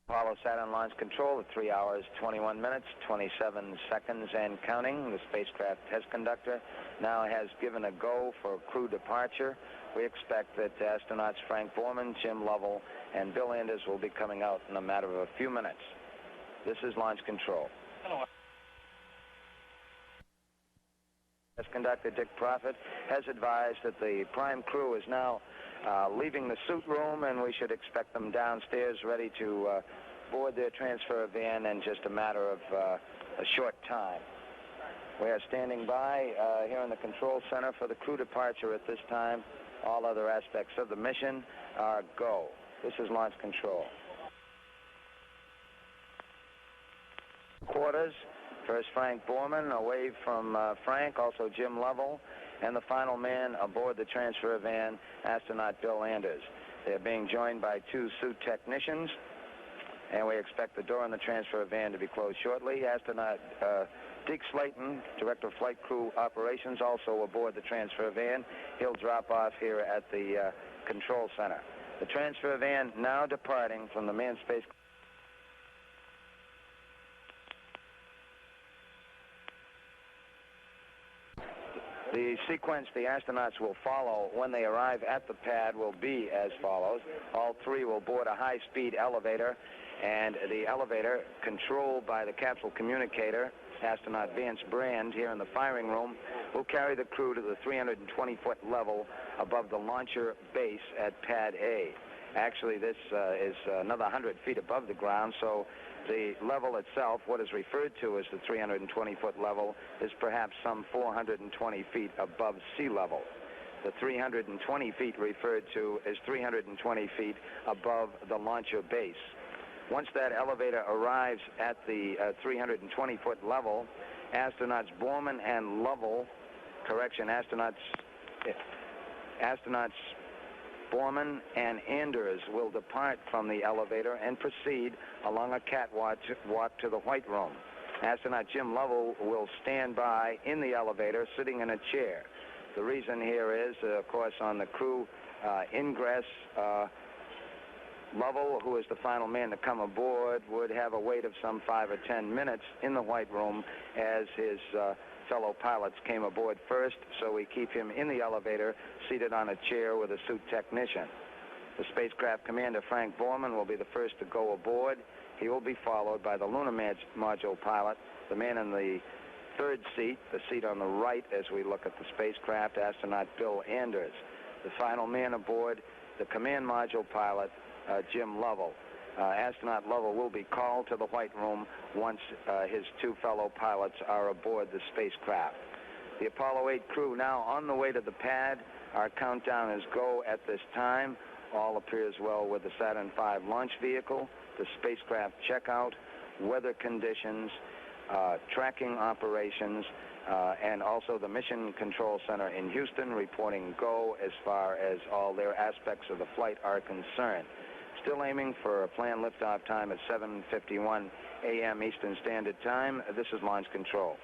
Apollo Saturn launch control at 3 hours, 21 minutes, 27 seconds and counting. The spacecraft test conductor now has given a go for crew departure. We expect that astronauts Frank Borman, Jim Lovell, and Bill Anders will be coming out in a matter of a few minutes. This is launch control. Hello. Test conductor Dick Prophet has advised that the prime crew is now leaving the suit room, and we should expect them downstairs ready to board their transfer van in just a matter of a short time. We are standing by here in the control center for the crew departure at this time. All other aspects of the mission are go. This is launch control. Quarters. First Frank Borman, away from Frank, also Jim Lovell, and the final man aboard the transfer van, astronaut Bill Anders. They're being joined by 2 suit technicians, and we expect the door in the transfer van to be closed shortly. Astronaut Deke Slayton, Director of Flight Crew Operations, also aboard the transfer van. He'll drop off here at the control center. The transfer van now departing from the manned space. The sequence the astronauts will follow when they arrive at the pad will be as follows. All 3 will board a high-speed elevator, and the elevator, controlled by the capsule communicator, astronaut Vance Brand, here in the firing room, will carry the crew to the 320-foot level above the launcher base at Pad A. Actually, this is another 100 feet above the ground, so the level itself, what is referred to as the 320-foot level, is perhaps some 420 feet above sea level. The 320 feet referred to is 320 feet above the launcher base. Once that elevator arrives at the 320-foot level, astronauts Borman and Lovell, astronauts Borman and Anders will depart from the elevator and proceed along a catwalk to the White Room. Astronaut Jim Lovell will stand by in the elevator, sitting in a chair. The reason here is, of course, on the crew ingress, Lovell, who is the final man to come aboard, would have a wait of some 5 or 10 minutes in the White Room as his fellow pilots came aboard first, so we keep him in the elevator, seated on a chair with a suit technician. The spacecraft commander, Frank Borman, will be the first to go aboard. He will be followed by the lunar module pilot, the man in the 3rd seat, the seat on the right as we look at the spacecraft, astronaut Bill Anders. The final man aboard, the command module pilot, Jim Lovell. Astronaut Lovell will be called to the White Room once his 2 fellow pilots are aboard the spacecraft. The Apollo 8 crew now on the way to the pad. Our countdown is go at this time. All appears well with the Saturn V launch vehicle, the spacecraft checkout, weather conditions, tracking operations, and also the Mission Control Center in Houston reporting go as far as all their aspects of the flight are concerned. Still aiming for a planned liftoff time at 7:51 a.m. Eastern Standard Time. This is launch control.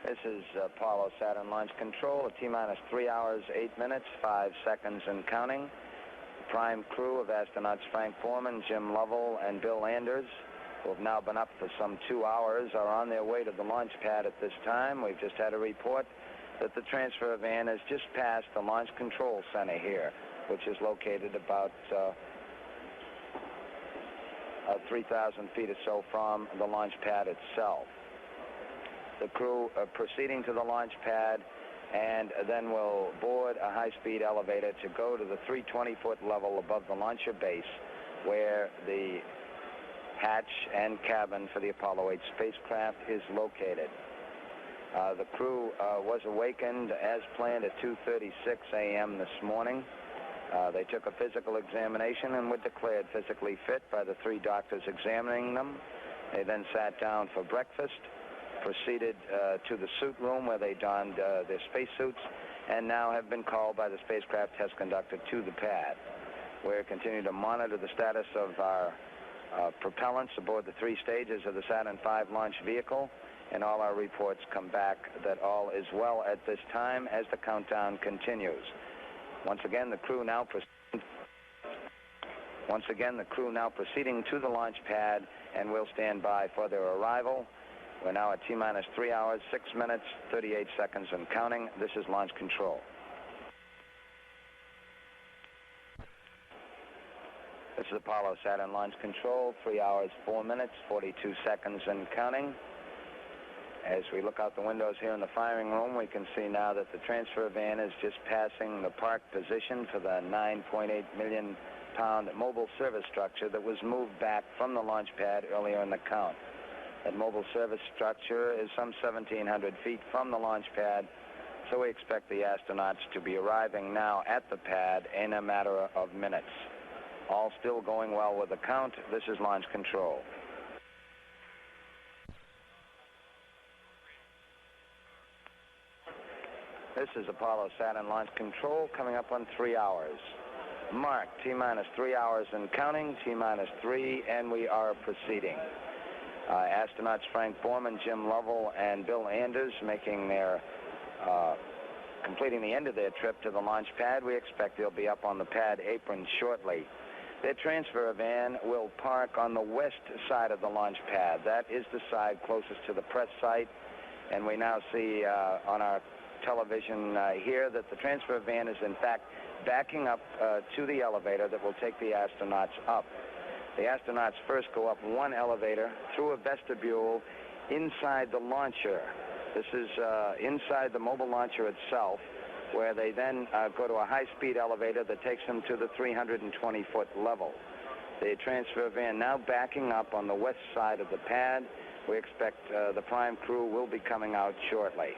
This is Apollo Saturn Launch Control at T-minus 3 hours, 8 minutes, 5 seconds and counting. The prime crew of astronauts Frank Borman, Jim Lovell, and Bill Anders, who have now been up for some 2 hours, are on their way to the launch pad at this time. We've just had a report that the transfer van has just passed the Launch Control Center here, which is located about 3,000 feet or so from the launch pad itself. The crew are proceeding to the launch pad and then will board a high-speed elevator to go to the 320-foot level above the launcher base, where the hatch and cabin for the Apollo 8 spacecraft is located. The crew was awakened as planned at 2:36 a.m. this morning. They took a physical examination and were declared physically fit by the 3 doctors examining them. They then sat down for breakfast, proceeded to the suit room where they donned their spacesuits, and now have been called by the spacecraft test conductor to the pad. We're continuing to monitor the status of our propellants aboard the 3 stages of the Saturn V launch vehicle, and all our reports come back that all is well at this time as the countdown continues. Once again, the crew now proceeding to the launch pad, and we'll stand by for their arrival. We're now at T-minus 3 hours, 6 minutes, 38 seconds and counting. This is Launch Control. This is Apollo Saturn Launch Control, 3 hours, 4 minutes, 42 seconds and counting. As we look out the windows here in the firing room, we can see now that the transfer van is just passing the park position for the 9.8 million pound mobile service structure that was moved back from the launch pad earlier in the count. That mobile service structure is some 1,700 feet from the launch pad, so we expect the astronauts to be arriving now at the pad in a matter of minutes. All still going well with the count. This is Launch Control. This is Apollo Saturn Launch Control coming up on 3 hours. Mark, T-minus 3 hours and counting, T-minus 3, and we are proceeding. Astronauts Frank Borman, Jim Lovell, and Bill Anders completing the end of their trip to the launch pad. We expect they'll be up on the pad apron shortly. Their transfer van will park on the west side of the launch pad. That is the side closest to the press site, and we now see on our television here that the transfer van is in fact backing up to the elevator that will take the astronauts up. The astronauts first go up one elevator through a vestibule inside the launcher. This is inside the mobile launcher itself, where they then go to a high-speed elevator that takes them to the 320-foot level. The transfer van now backing up on the west side of the pad. We expect the prime crew will be coming out shortly.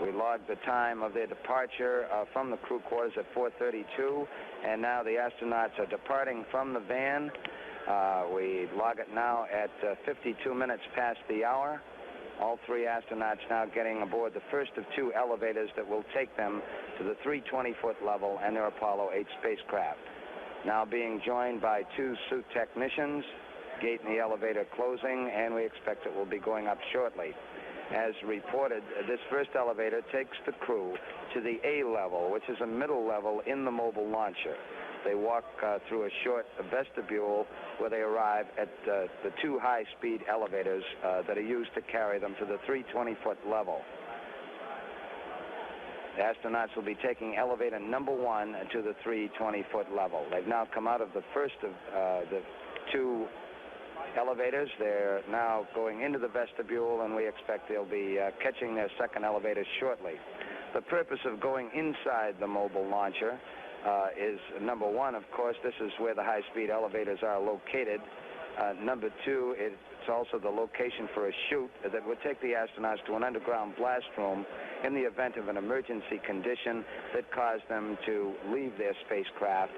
We logged the time of their departure from the crew quarters at 4:32, and now the astronauts are departing from the van. We log it now at 52 minutes past the hour. All 3 astronauts now getting aboard the first of 2 elevators that will take them to the 320-foot level and their Apollo 8 spacecraft. Now being joined by 2 suit technicians, gate in the elevator closing, and we expect it will be going up shortly. As reported, this first elevator takes the crew to the A level, which is a middle level in the mobile launcher. They walk through a short vestibule where they arrive at the 2 high-speed elevators that are used to carry them to the 320-foot level. The astronauts will be taking elevator number 1 to the 320-foot level. They've now come out of the first of the 2 elevators. They're now going into the vestibule, and we expect they'll be catching their second elevator shortly. The purpose of going inside the mobile launcher is, number 1, of course, this is where the high-speed elevators are located. Number 2, it's also the location for a chute that would take the astronauts to an underground blast room in the event of an emergency condition that caused them to leave their spacecraft.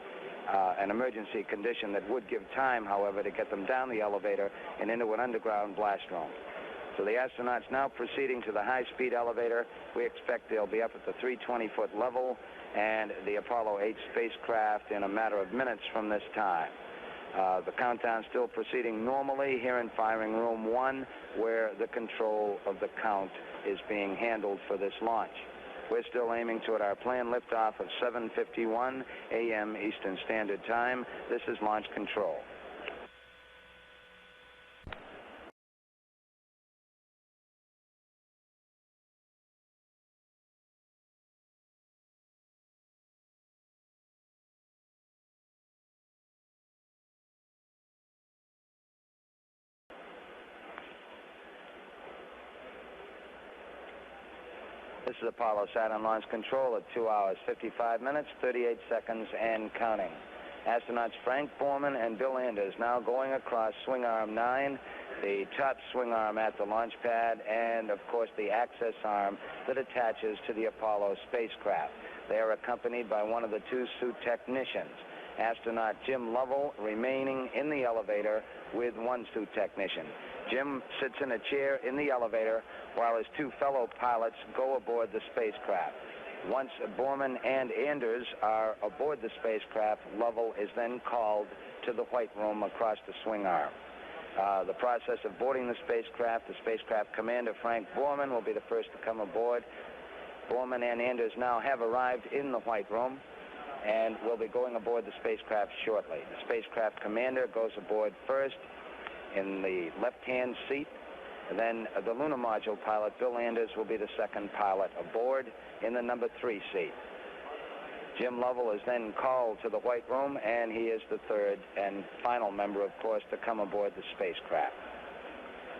An emergency condition that would give time, however, to get them down the elevator and into an underground blast room. So the astronauts now proceeding to the high-speed elevator. We expect they'll be up at the 320-foot level and the Apollo 8 spacecraft in a matter of minutes from this time. The countdown still proceeding normally here in firing room 1, where the control of the count is being handled for this launch. We're still aiming toward our planned liftoff of 7:51 a.m. Eastern Standard Time. This is launch control. This is Apollo Saturn launch control at 2 hours, 55 minutes, 38 seconds, and counting. Astronauts Frank Borman and Bill Anders now going across swing arm 9, the top swing arm at the launch pad, and, of course, the access arm that attaches to the Apollo spacecraft. They are accompanied by one of the 2 suit technicians. Astronaut Jim Lovell remaining in the elevator with 1 suit technician. Jim sits in a chair in the elevator while his 2 fellow pilots go aboard the spacecraft. Once Borman and Anders are aboard the spacecraft, Lovell is then called to the White Room across the swing arm. The process of boarding the spacecraft commander, Frank Borman, will be the first to come aboard. Borman and Anders now have arrived in the White Room and will be going aboard the spacecraft shortly. The spacecraft commander goes aboard first in the left-hand seat. And then the lunar module pilot, Bill Anders, will be the second pilot aboard in the number 3 seat. Jim Lovell is then called to the White Room, and he is the third and final member, of course, to come aboard the spacecraft.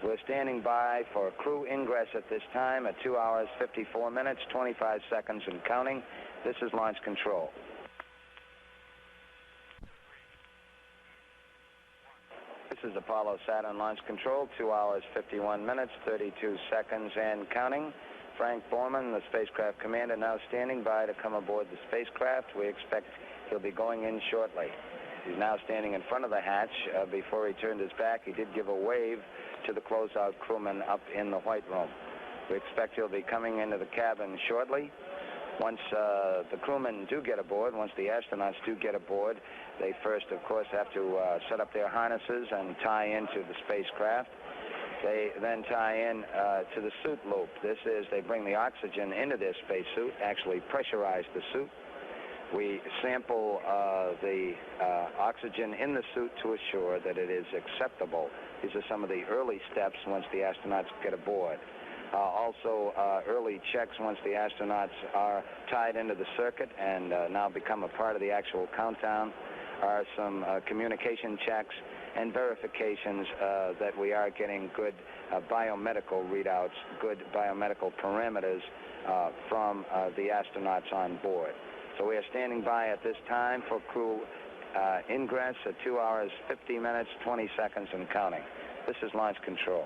We're standing by for crew ingress at this time at 2 hours, 54 minutes, 25 seconds, and counting. This is launch control. This is Apollo Saturn launch control, 2 hours, 51 minutes, 32 seconds, and counting. Frank Borman, the spacecraft commander, now standing by to come aboard the spacecraft. We expect he'll be going in shortly. He's now standing in front of the hatch. Before he turned his back, he did give a wave to the closeout crewman up in the White Room. We expect he'll be coming into the cabin shortly. Once the crewmen do get aboard, once the astronauts do get aboard, they first, of course, have to set up their harnesses and tie into the spacecraft. They then tie in to the suit loop. This is, they bring the oxygen into their spacesuit, actually pressurize the suit. We sample the oxygen in the suit to assure that it is acceptable. These are some of the early steps once the astronauts get aboard. Also, early checks once the astronauts are tied into the circuit and now become a part of the actual countdown are some communication checks and verifications that we are getting good biomedical readouts, good biomedical parameters from the astronauts on board. So we are standing by at this time for crew ingress at 2 hours, 50 minutes, 20 seconds, and counting. This is launch control.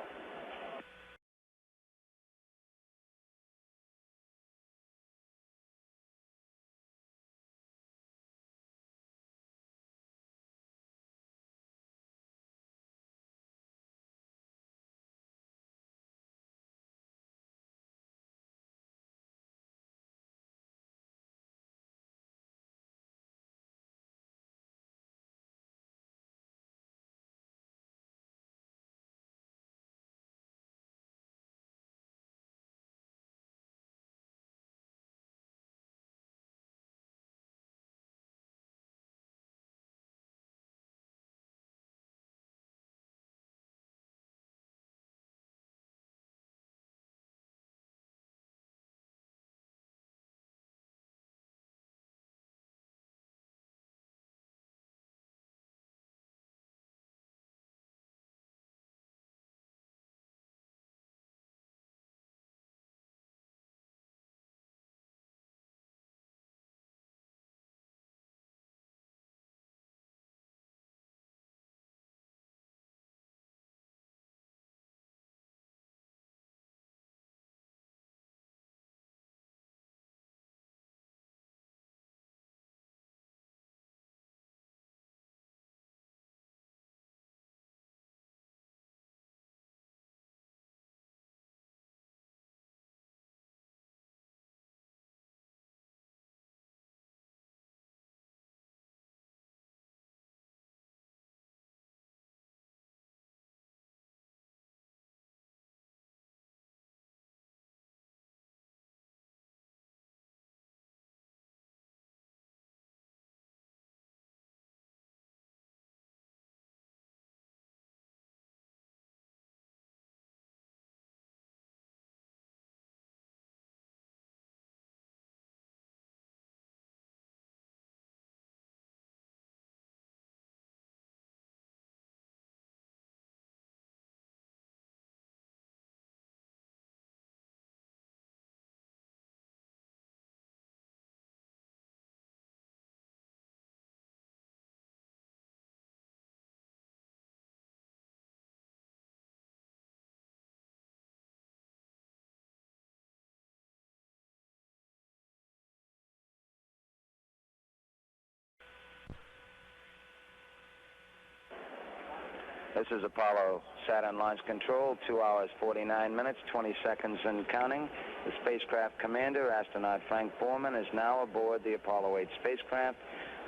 This is Apollo Saturn Launch Control, 2 hours, 49 minutes, 20 seconds and counting. The spacecraft commander, astronaut Frank Borman, is now aboard the Apollo 8 spacecraft.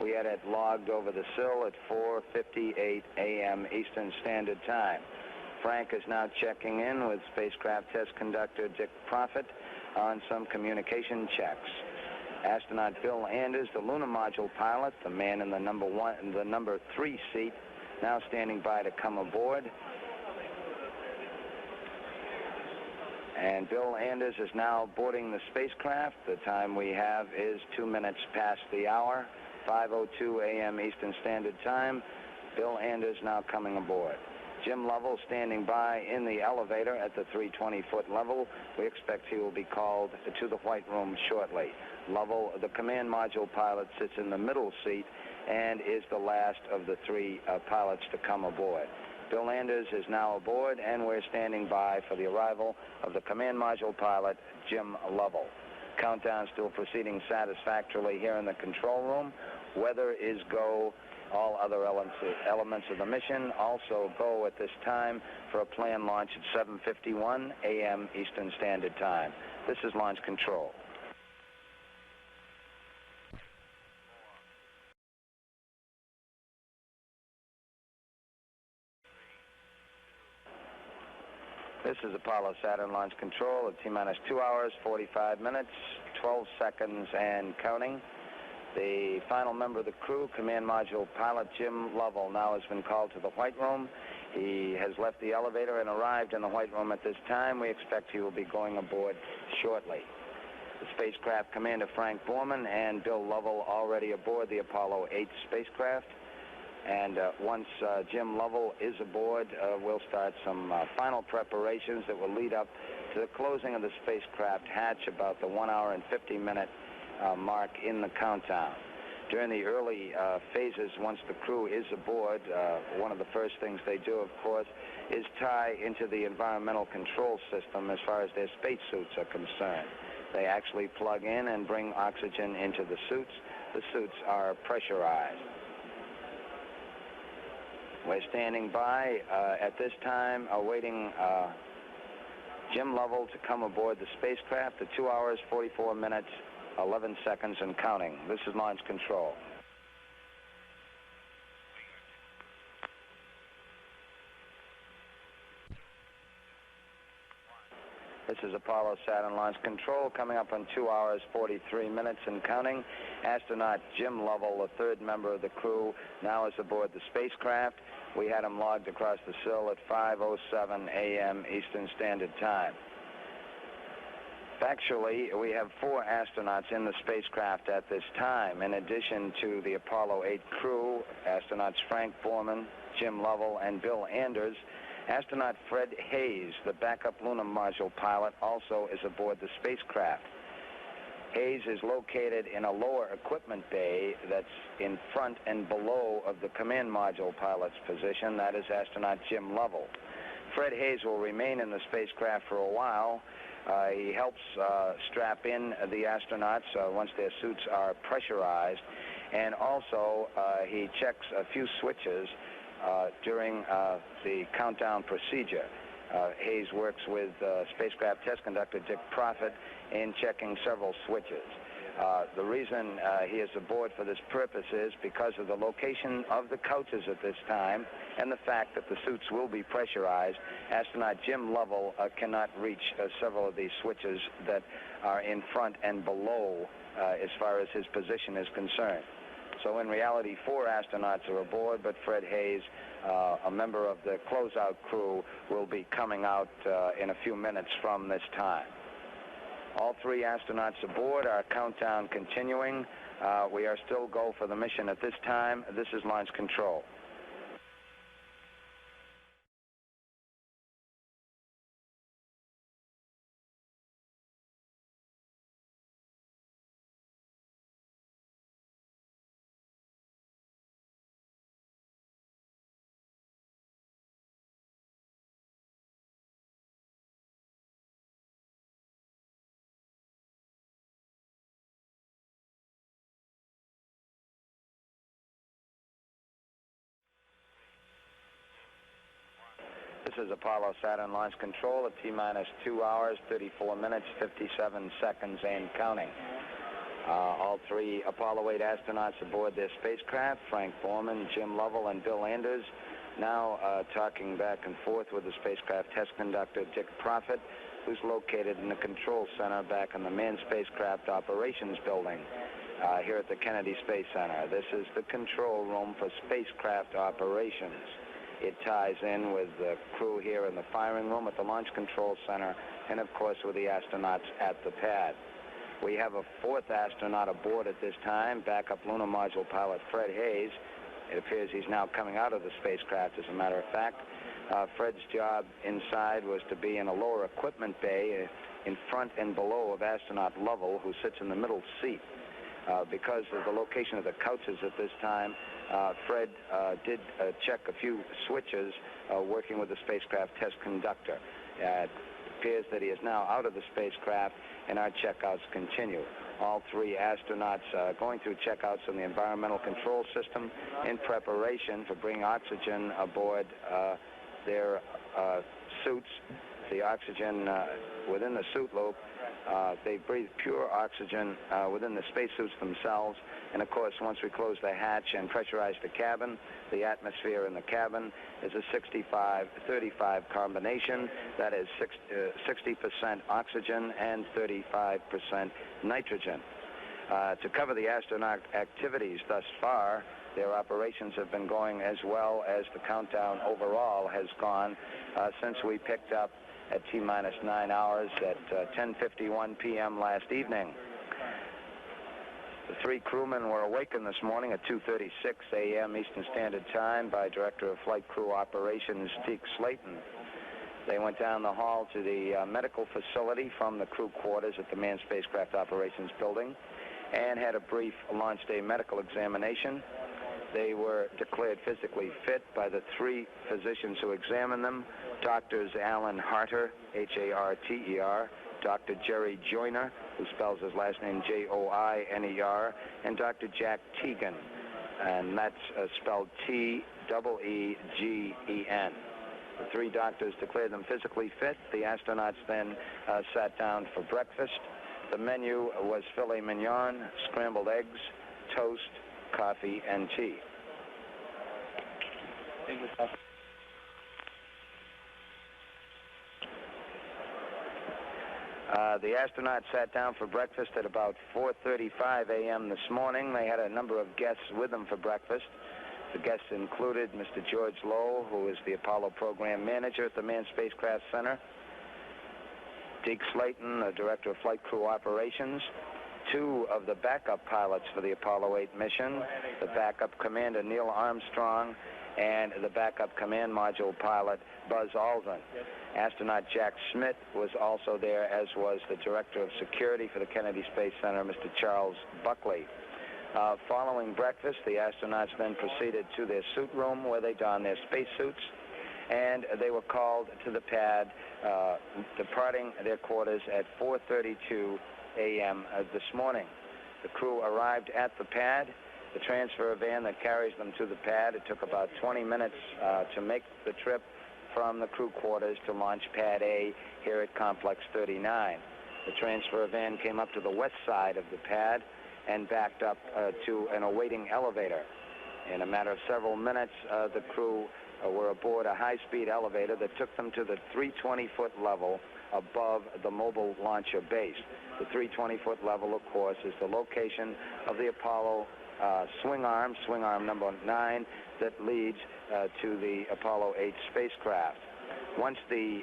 We had it logged over the sill at 4:58 a.m. Eastern Standard Time. Frank is now checking in with spacecraft test conductor Dick Prophet on some communication checks. Astronaut Bill Anders, the lunar module pilot, the man in the number 3 seat, now standing by to come aboard. And Bill Anders is now boarding the spacecraft. The time we have is 2 minutes past the hour, 5:02 a.m. Eastern Standard Time. Bill Anders now coming aboard. Jim Lovell standing by in the elevator at the 320-foot level. We expect he will be called to the White Room shortly. Lovell, the command module pilot, sits in the middle seat and is the last of the 3 pilots to come aboard. Bill Anders is now aboard, and we're standing by for the arrival of the command module pilot, Jim Lovell. Countdown still proceeding satisfactorily here in the control room. Weather is go. All other elements of the mission also go at this time for a planned launch at 7:51 a.m. Eastern Standard Time. This is Launch Control. This is Apollo Saturn Launch Control at T-minus 2 hours, 45 minutes, 12 seconds and counting. The final member of the crew, command module pilot Jim Lovell, now has been called to the White Room. He has left the elevator and arrived in the White Room at this time. We expect he will be going aboard shortly. The spacecraft commander Frank Borman and Bill Lovell already aboard the Apollo 8 spacecraft. And once Jim Lovell is aboard, we'll start some final preparations that will lead up to the closing of the spacecraft hatch about the 1 hour and 50-minute mark in the countdown. During the early phases, once the crew is aboard, one of the first things they do, of course, is tie into the environmental control system as far as their spacesuits are concerned. They actually plug in and bring oxygen into the suits. The suits are pressurized. We're standing by at this time awaiting Jim Lovell to come aboard the spacecraft at 2 hours, 44 minutes, 11 seconds and counting. This is Launch Control. This is Apollo Saturn Launch Control, coming up on 2 hours, 43 minutes and counting. Astronaut Jim Lovell, the 3rd member of the crew, now is aboard the spacecraft. We had him logged across the sill at 5:07 a.m. Eastern Standard Time. Factually, we have 4 astronauts in the spacecraft at this time. In addition to the Apollo 8 crew, astronauts Frank Borman, Jim Lovell, and Bill Anders, astronaut Fred Hayes, the backup lunar module pilot, also is aboard the spacecraft. Hayes is located in a lower equipment bay that's in front and below of the command module pilot's position. That is astronaut Jim Lovell. Fred Hayes will remain in the spacecraft for a while. He helps strap in the astronauts once their suits are pressurized, and also he checks a few switches during the countdown procedure. Hayes works with spacecraft test conductor Dick Prophet in checking several switches. The reason he is aboard for this purpose is because of the location of the couches at this time and the fact that the suits will be pressurized. Astronaut Jim Lovell cannot reach several of these switches that are in front and below as far as his position is concerned. So in reality, 4 astronauts are aboard, but Fred Hayes, a member of the closeout crew, will be coming out in a few minutes from this time. All 3 astronauts aboard, our countdown continuing. We are still go for the mission at this time. This is Launch Control. is Apollo Saturn Launch Control at T-minus 2 hours, 34 minutes, 57 seconds and counting. All three Apollo 8 astronauts aboard their spacecraft, Frank Borman, Jim Lovell, and Bill Anders, now talking back and forth with the spacecraft test conductor, Dick Prophet, who's located in the control center back in the Manned Spacecraft Operations Building here at the Kennedy Space Center. This is the control room for spacecraft operations. It ties in with the crew here in the firing room at the Launch Control Center and, of course, with the astronauts at the pad. We have a fourth astronaut aboard at this time, backup lunar module pilot Fred Hayes. It appears he's now coming out of the spacecraft, as a matter of fact. Fred's job inside was to be in a lower equipment bay in front and below of astronaut Lovell, who sits in the middle seat. Because of the location of the couches at this time, Fred did check a few switches working with the spacecraft test conductor. It appears that he is now out of the spacecraft, and our checkouts continue. All three astronauts going through checkouts in the environmental control system in preparation for bringing oxygen aboard their suits. The oxygen within the suit loop, they breathe pure oxygen within the spacesuits themselves. And of course, once we close the hatch and pressurize the cabin, the atmosphere in the cabin is a 65-35 combination. That is 60% oxygen and 35% nitrogen. To cover the astronaut activities thus far, their operations have been going as well as the countdown overall has gone since we picked up at T-minus 9 hours at 10:51 p.m. last evening. The three crewmen were awakened this morning at 2:36 a.m. Eastern Standard Time by Director of Flight Crew Operations, Deke Slayton. They went down the hall to the medical facility from the crew quarters at the Manned Spacecraft Operations Building and had a brief launch day medical examination. They were declared physically fit by the three physicians who examined them, Doctors Alan Harter, H-A-R-T-E-R, Dr. Jerry Joyner, who spells his last name J-O-I-N-E-R, and Dr. Jack Teagan, and that's spelled T-E-E-G-E-N. The three doctors declared them physically fit. The astronauts then sat down for breakfast. The menu was filet mignon, scrambled eggs, toast, coffee, and tea. The astronauts sat down for breakfast at about 4:35 a.m. this morning. They had a number of guests with them for breakfast. The guests included Mr. George Lowe, who is the Apollo Program Manager at the Manned Spacecraft Center, Deke Slayton, the Director of Flight Crew Operations, two of the backup pilots for the Apollo 8 mission, the backup commander Neil Armstrong, and the backup command module pilot Buzz Aldrin. Astronaut Jack Schmidt was also there, as was the Director of Security for the Kennedy Space Center, Mr. Charles Buckley. Following breakfast, the astronauts then proceeded to their suit room where they donned their spacesuits, and they were called to the pad, departing their quarters at 4:32 a.m. This morning. The crew arrived at the pad. The transfer van that carries them to the pad, it took about 20 minutes to make the trip from the crew quarters to launch pad A here at Complex 39. The transfer van came up to the west side of the pad and backed up to an awaiting elevator. In a matter of several minutes, the crew were aboard a high-speed elevator that took them to the 320-foot level above the mobile launcher base. The 320-foot level, of course, is the location of the Apollo swing arm number 9, that leads to the Apollo 8 spacecraft. Once the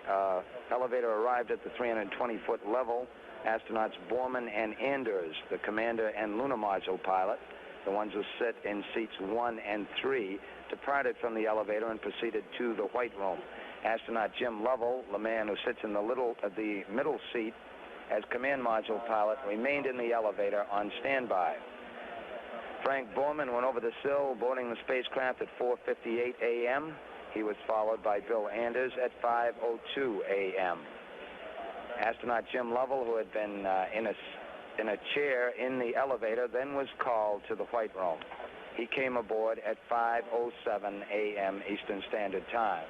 elevator arrived at the 320-foot level, astronauts Borman and Anders, the commander and lunar module pilot, the ones who sit in seats 1 and 3, departed from the elevator and proceeded to the White Room. Astronaut Jim Lovell, the man who sits in the middle seat as command module pilot, remained in the elevator on standby. Frank Borman went over the sill, boarding the spacecraft at 4:58 a.m. He was followed by Bill Anders at 5:02 a.m. Astronaut Jim Lovell, who had been in a chair in the elevator, then was called to the White Room. He came aboard at 5:07 a.m. Eastern Standard Time.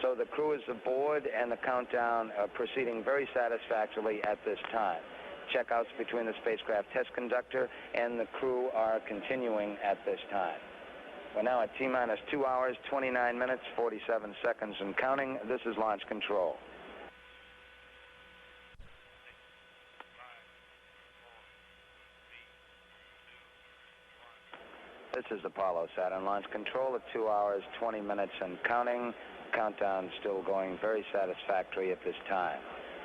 So the crew is aboard, and the countdown proceeding very satisfactorily at this time. Checkouts between the spacecraft test conductor and the crew are continuing at this time. We're now at T-minus 2 hours, 29 minutes, 47 seconds and counting. This is launch control. This is Apollo Saturn launch control at 2 hours, 20 minutes and counting. Countdown still going very satisfactory at this time.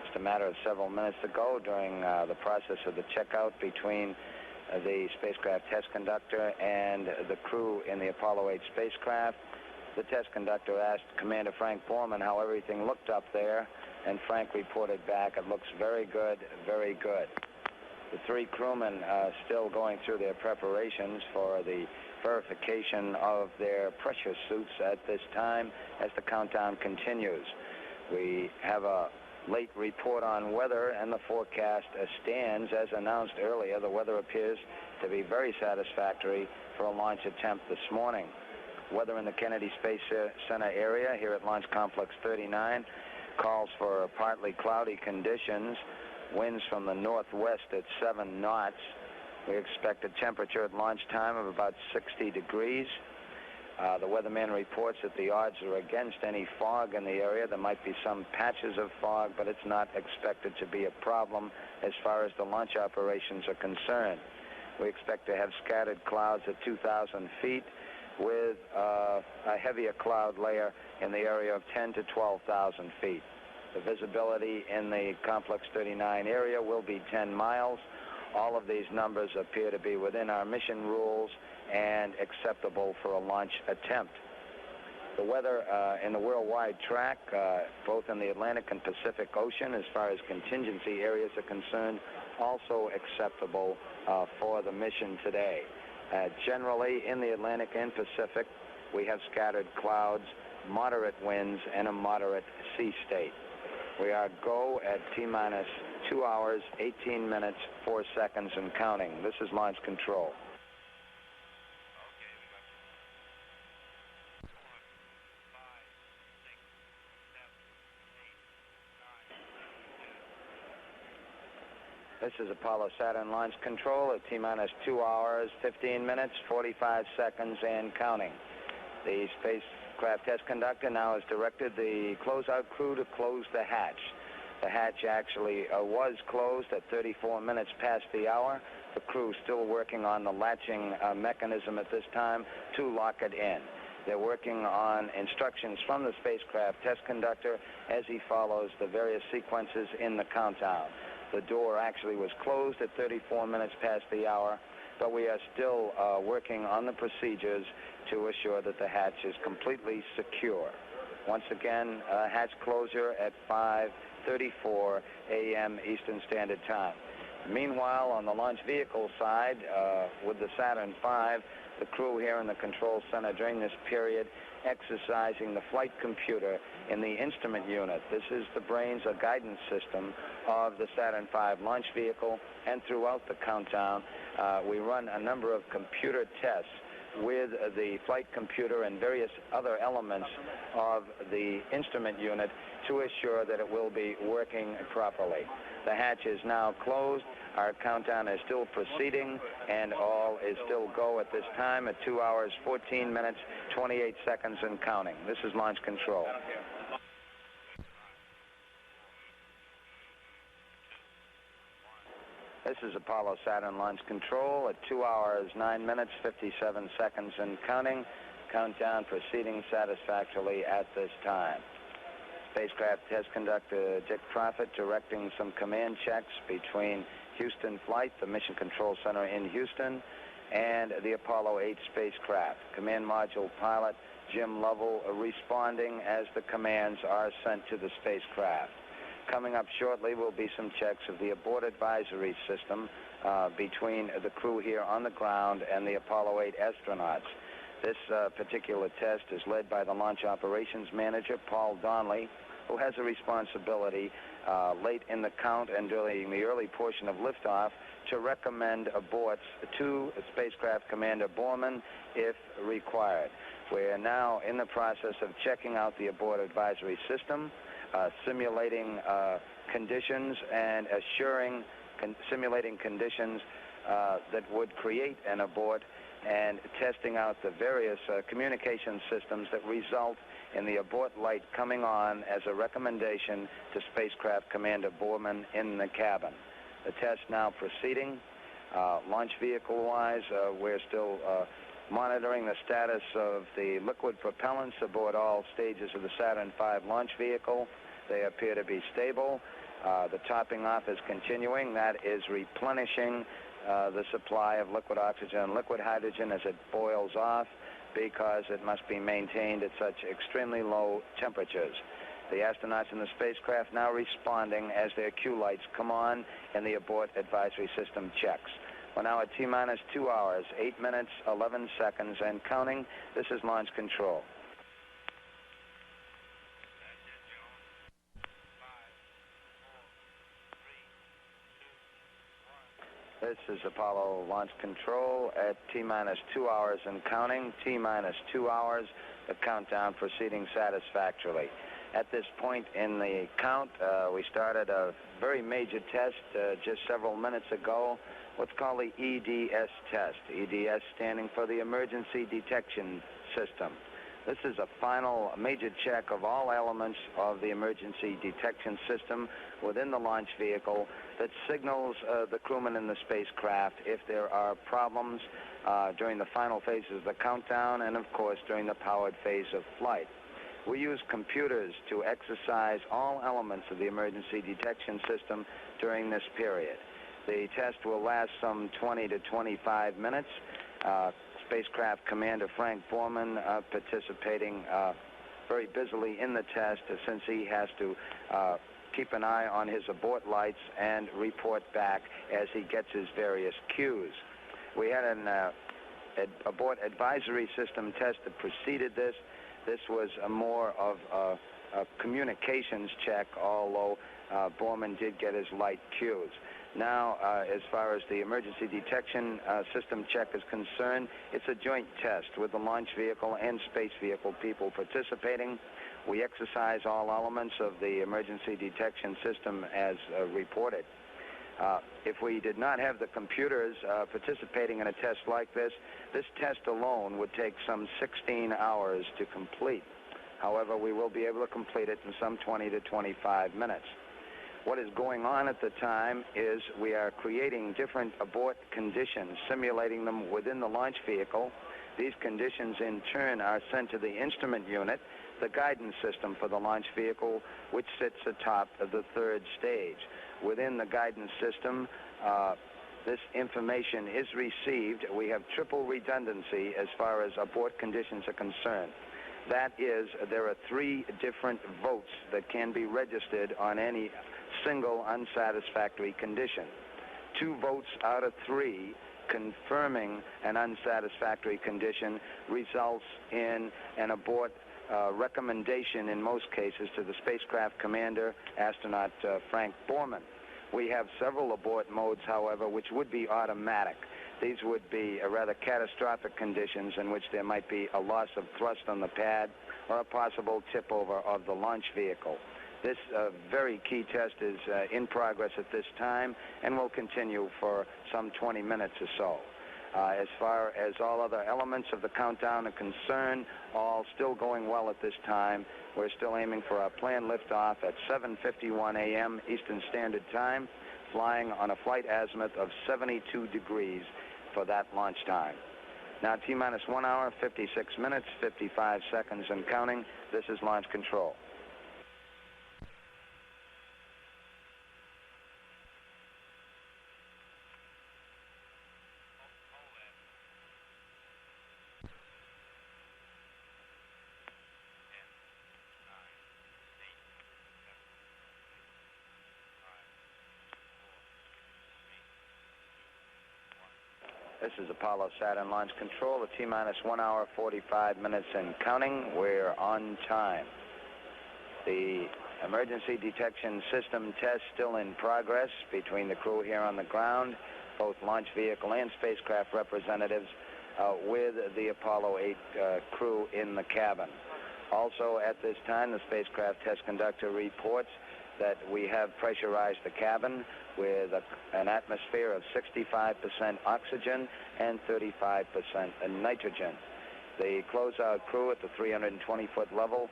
Just a matter of several minutes to go during the process of the checkout between the spacecraft test conductor and the crew in the Apollo 8 spacecraft. The test conductor asked Commander Frank Borman how everything looked up there, and Frank reported back, "It looks very good, very good." The three crewmen are still going through their preparations for the verification of their pressure suits at this time as the countdown continues. We have a late report on weather, and the forecast stands as announced earlier. The weather appears to be very satisfactory for a launch attempt this morning. Weather in the Kennedy Space Center area here at Launch Complex 39 calls for partly cloudy conditions, winds from the northwest at 7 knots. We expect a temperature at launch time of about 60 degrees. The weatherman reports that the odds are against any fog in the area. There might be some patches of fog, but it's not expected to be a problem as far as the launch operations are concerned. We expect to have scattered clouds at 2,000 feet with a heavier cloud layer in the area of 10 to 12,000 feet. The visibility in the Complex 39 area will be 10 miles. All of these numbers appear to be within our mission rules and acceptable for a launch attempt. The weather in the worldwide track, both in the Atlantic and Pacific Ocean, as far as contingency areas are concerned, also acceptable for the mission today. Generally, in the Atlantic and Pacific, we have scattered clouds, moderate winds, and a moderate sea state. We are go at T-minus 2 hours, 18 minutes, 4 seconds and counting. This is launch control. This is Apollo Saturn launch control at T-minus 2 hours, 15 minutes, 45 seconds and counting. The spacecraft test conductor now has directed the closeout crew to close the hatch. The hatch actually was closed at 34 minutes past the hour. The crew still working on the latching mechanism at this time to lock it in. They're working on instructions from the spacecraft test conductor as he follows the various sequences in the countdown. The door actually was closed at 34 minutes past the hour, but we are still working on the procedures to assure that the hatch is completely secure. Once again, hatch closure at 5:34 a.m. Eastern Standard Time. Meanwhile, on the launch vehicle side, with the Saturn V, the crew here in the control center during this period exercising the flight computer in the instrument unit. This is the brains or guidance system of the Saturn V launch vehicle, and throughout the countdown, we run a number of computer tests with the flight computer and various other elements of the instrument unit to assure that it will be working properly. The hatch is now closed. Our countdown is still proceeding, and all is still go at this time at 2 hours, 14 minutes, 28 seconds and counting. This is launch control. This is Apollo Saturn launch control at 2 hours, 9 minutes, 57 seconds and counting. Countdown proceeding satisfactorily at this time. Spacecraft test conductor Dick Prophet directing some command checks between Houston Flight, the Mission Control Center in Houston, and the Apollo 8 spacecraft. Command module pilot Jim Lovell responding as the commands are sent to the spacecraft. Coming up shortly will be some checks of the abort advisory system between the crew here on the ground and the Apollo 8 astronauts. This particular test is led by the launch operations manager, Paul Donnelly, who has a responsibility late in the count and during the early portion of liftoff to recommend aborts to spacecraft commander Borman if required. We are now in the process of checking out the abort advisory system, simulating conditions and simulating conditions that would create an abort, and testing out the various communication systems that result in the abort light coming on as a recommendation to spacecraft commander Borman in the cabin. The test now proceeding. Launch vehicle-wise, we're still monitoring the status of the liquid propellants aboard all stages of the Saturn V launch vehicle. They appear to be stable. The topping off is continuing. That is replenishing the supply of liquid oxygen and liquid hydrogen as it boils off, because it must be maintained at such extremely low temperatures. The astronauts in the spacecraft now responding as their cue lights come on and the abort advisory system checks. We're now at T-minus 2 hours, 8 minutes, 11 seconds, and counting. This is launch control. This is Apollo launch control at T-minus 2 hours and counting. T-minus 2 hours, the countdown proceeding satisfactorily. At this point in the count, we started a very major test just several minutes ago, what's called the EDS test. EDS standing for the Emergency Detection System. This is a final major check of all elements of the emergency detection system within the launch vehicle that signals the crewmen in the spacecraft if there are problems during the final phases of the countdown and, of course, during the powered phase of flight. We use computers to exercise all elements of the emergency detection system during this period. The test will last some 20 to 25 minutes. Spacecraft Commander Frank Borman participating very busily in the test, since he has to keep an eye on his abort lights and report back as he gets his various cues. We had an abort advisory system test that preceded this. This was more of a communications check, although Borman did get his light cues. Now, as far as the emergency detection system check is concerned, it's a joint test with the launch vehicle and space vehicle people participating. We exercise all elements of the emergency detection system as reported. If we did not have the computers participating in a test like this, this test alone would take some 16 hours to complete. However, we will be able to complete it in some 20 to 25 minutes. What is going on at the time is we are creating different abort conditions, simulating them within the launch vehicle. These conditions, in turn, are sent to the instrument unit, the guidance system for the launch vehicle, which sits atop of the third stage. Within the guidance system, this information is received. We have triple redundancy as far as abort conditions are concerned. That is, there are 3 different votes that can be registered on any single unsatisfactory condition. 2 votes out of 3 confirming an unsatisfactory condition results in an abort recommendation in most cases to the spacecraft commander, astronaut Frank Borman. We have several abort modes, however, which would be automatic. These would be rather catastrophic conditions in which there might be a loss of thrust on the pad or a possible tip over of the launch vehicle. This very key test is in progress at this time and will continue for some 20 minutes or so. As far as all other elements of the countdown are concerned, all still going well at this time. We're still aiming for our planned liftoff at 7:51 a.m. Eastern Standard Time, flying on a flight azimuth of 72 degrees for that launch time. Now, T-minus 1 hour, 56 minutes, 55 seconds and counting. This is launch control. This is Apollo Saturn launch control at T-minus 1 hour, 45 minutes and counting. We're on time. The Emergency detection system test still in progress between the crew here on the ground, both launch vehicle and spacecraft representatives, with the Apollo 8 crew in the cabin. Also at this time, the spacecraft test conductor reports that we have pressurized the cabin with an atmosphere of 65% oxygen and 35% nitrogen. The closeout crew at the 320-foot level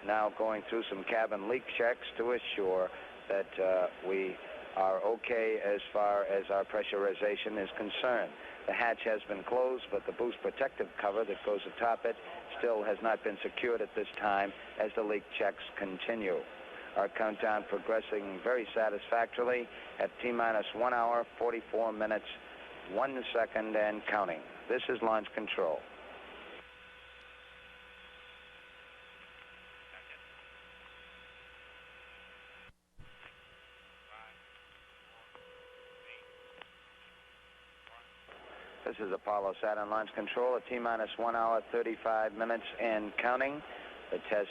now going through some cabin leak checks to assure that we are okay as far as our pressurization is concerned. The hatch has been closed, but the boost protective cover that goes atop it still has not been secured at this time as the leak checks continue. Our countdown progressing very satisfactorily at T-minus 1 hour, 44 minutes, 1 second, and counting. This is launch control. This is Apollo Saturn launch control at T-minus 1 hour, 35 minutes, and counting. The test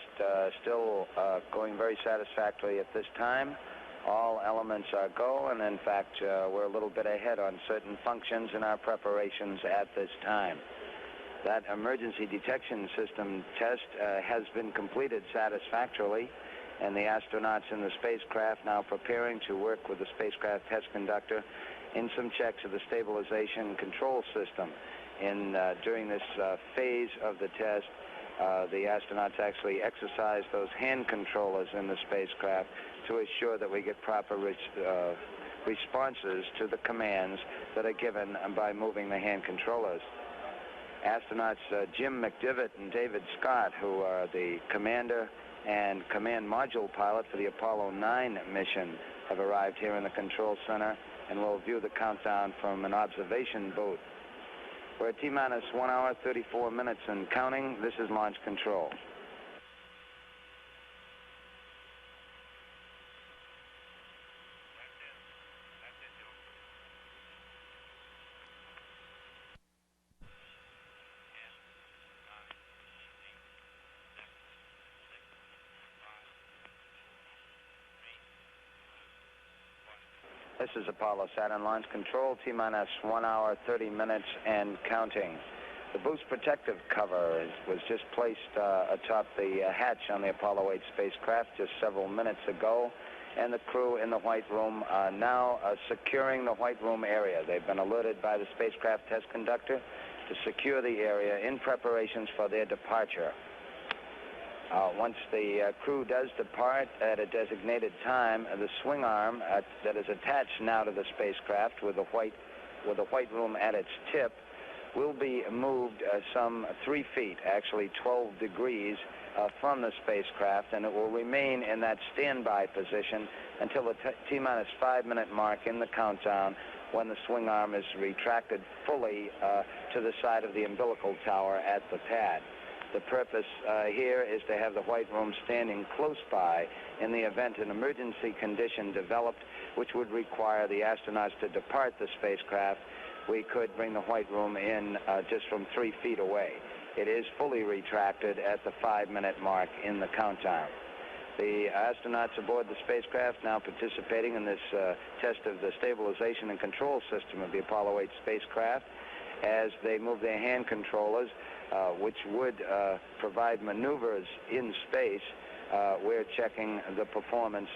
still going very satisfactorily at this time. All elements are go, and in fact, we're a little bit ahead on certain functions in our preparations at this time. That emergency detection system test has been completed satisfactorily, and the astronauts in the spacecraft now preparing to work with the spacecraft test conductor in some checks of the stabilization control system. During this phase of the test, the astronauts actually exercise those hand controllers in the spacecraft to assure that we get proper responses to the commands that are given by moving the hand controllers. Astronauts Jim McDivitt and David Scott, who are the commander and command module pilot for the Apollo 9 mission, have arrived here in the control center and will view the countdown from an observation booth. We're at T-minus 1 hour, 34 minutes and counting. This is launch control. This is Apollo Saturn launch control, T-minus 1 hour, 30 minutes and counting. The boost protective cover was just placed atop the hatch on the Apollo 8 spacecraft just several minutes ago, and the crew in the White Room are now securing the White Room area. They've been alerted by the spacecraft test conductor to secure the area in preparations for their departure. Once the crew does depart at a designated time, the swing arm that is attached now to the spacecraft with the White Room at its tip will be moved some 3 feet, actually 12 degrees, from the spacecraft, and it will remain in that standby position until the T-minus 5-minute mark in the countdown, when the swing arm is retracted fully to the side of the umbilical tower at the pad. The purpose here is to have the White Room standing close by in the event an emergency condition developed which would require the astronauts to depart the spacecraft. We could bring the White Room in just from 3 feet away. It is fully retracted at the 5-minute mark in the countdown. The astronauts aboard the spacecraft now participating in this test of the stabilization and control system of the Apollo 8 spacecraft as they move their hand controllers, which would provide maneuvers in space. We're checking the performance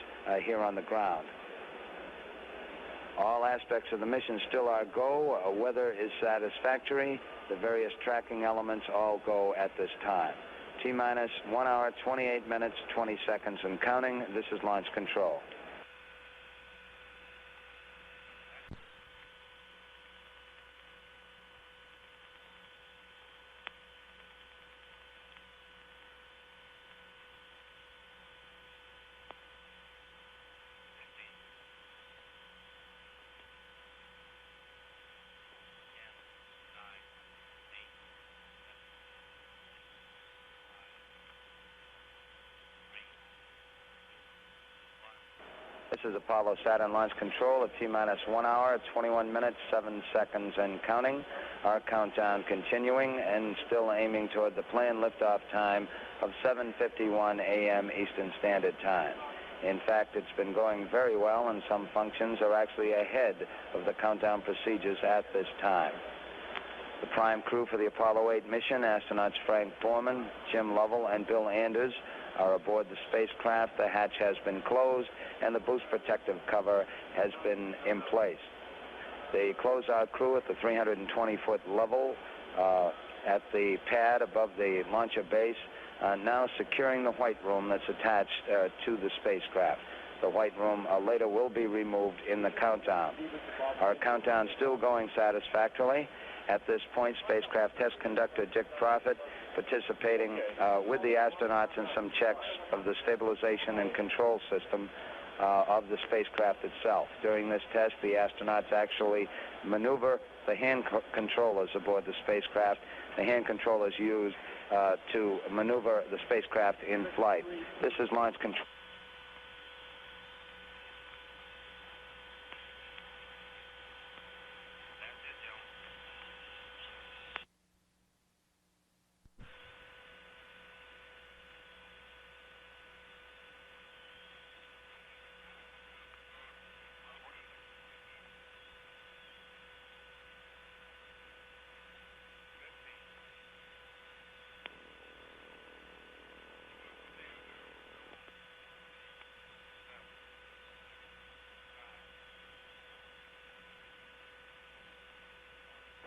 here on the ground. All aspects of the mission still are go. Weather is satisfactory. The various tracking elements all go at this time. T-minus 1 hour, 28 minutes, 20 seconds and counting. This is launch control. This is Apollo Saturn launch control at T-minus 1 hour, 21 minutes, 7 seconds and counting. Our countdown continuing and still aiming toward the planned liftoff time of 7:51 a.m. Eastern Standard Time. In fact, it's been going very well, and some functions are actually ahead of the countdown procedures at this time. The prime crew for the Apollo 8 mission, astronauts Frank Borman, Jim Lovell, and Bill Anders, are aboard the spacecraft. The hatch has been closed, and the boost protective cover has been in place. The closeout crew at the 320-foot level at the pad above the launcher base now securing the white room that's attached to the spacecraft. The white room later will be removed in the countdown. Our countdown still going satisfactorily. At this point, spacecraft test conductor Dick Prophet participating with the astronauts in some checks of the stabilization and control system of the spacecraft itself. During this test, the astronauts actually maneuver the hand controllers aboard the spacecraft. The hand controllers used to maneuver the spacecraft in flight. This is launch control.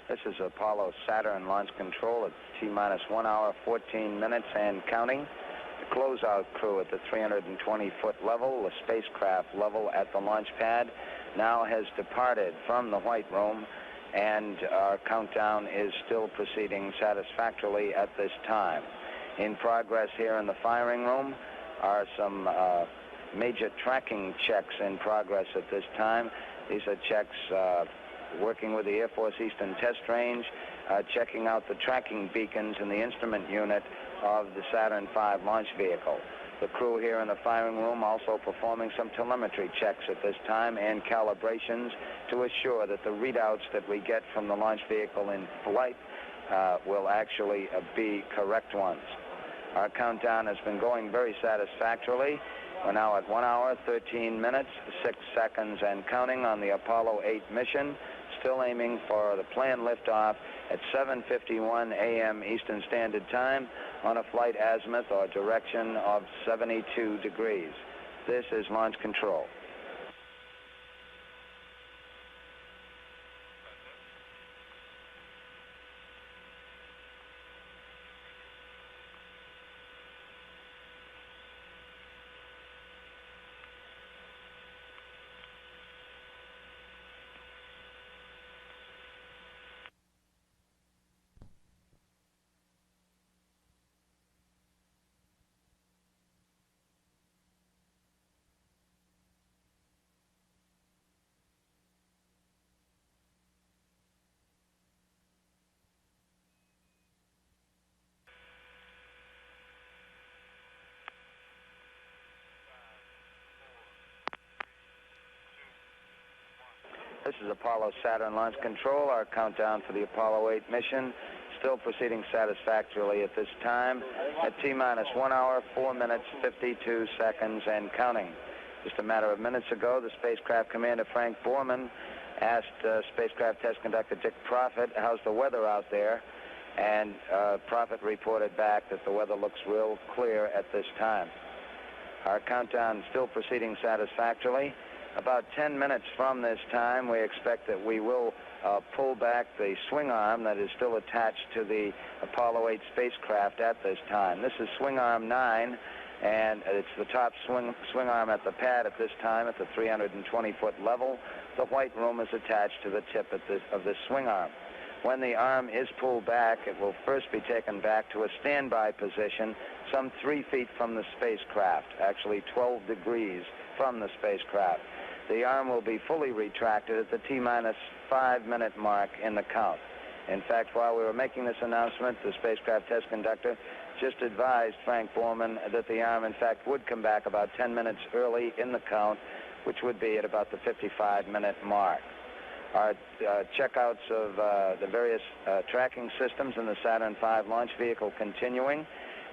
This is Apollo Saturn launch control at T-minus 1 hour, 14 minutes and counting. The closeout crew at the 320-foot level, the spacecraft level at the launch pad, now has departed from the white room, and our countdown is still proceeding satisfactorily at this time. In progress here in the firing room are some major tracking checks in progress at this time. These are checks working with the Air Force Eastern Test Range, checking out the tracking beacons in the instrument unit of the Saturn V launch vehicle. The crew here in the firing room also performing some telemetry checks at this time and calibrations to assure that the readouts that we get from the launch vehicle in flight will actually be correct ones. Our countdown has been going very satisfactorily. We're now at 1 hour, 13 minutes, 6 seconds and counting on the Apollo 8 mission, still aiming for the planned liftoff at 7:51 a.m. Eastern Standard Time on a flight azimuth or direction of 72 degrees. This is launch control. This is Apollo Saturn launch control. Our countdown for the Apollo 8 mission still proceeding satisfactorily at this time at T-minus 1 hour, 4 minutes, 52 seconds and counting. Just a matter of minutes ago, the spacecraft commander Frank Borman asked spacecraft test conductor Dick Prophet, how's the weather out there? And Prophet reported back that the weather looks real clear at this time. Our countdown still proceeding satisfactorily. About 10 minutes from this time, we expect that we will pull back the swing arm that is still attached to the Apollo 8 spacecraft at this time. This is swing arm 9, and it's the top swing arm at the pad at this time at the 320-foot level. The white room is attached to the tip of this swing arm. When the arm is pulled back, it will first be taken back to a standby position some 3 feet from the spacecraft, actually 12 degrees from the spacecraft. The arm will be fully retracted at the T-minus 5-minute mark in the count. In fact, while we were making this announcement, the spacecraft test conductor just advised Frank Borman that the arm, in fact, would come back about 10 minutes early in the count, which would be at about the 55-minute mark. Our checkouts of the various tracking systems in the Saturn V launch vehicle continuing,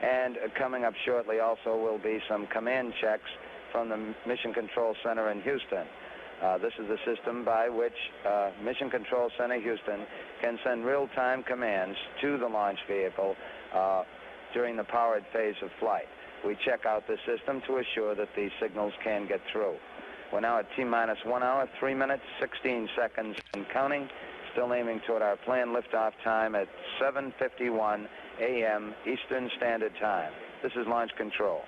and coming up shortly also will be some command checks from the Mission Control Center in Houston. This is the system by which Mission Control Center Houston can send real-time commands to the launch vehicle during the powered phase of flight. We check out the system to assure that these signals can get through. We're now at T-minus 1 hour, 3 minutes, 16 seconds and counting, still aiming toward our planned liftoff time at 7:51 a.m. Eastern Standard Time. This is launch control.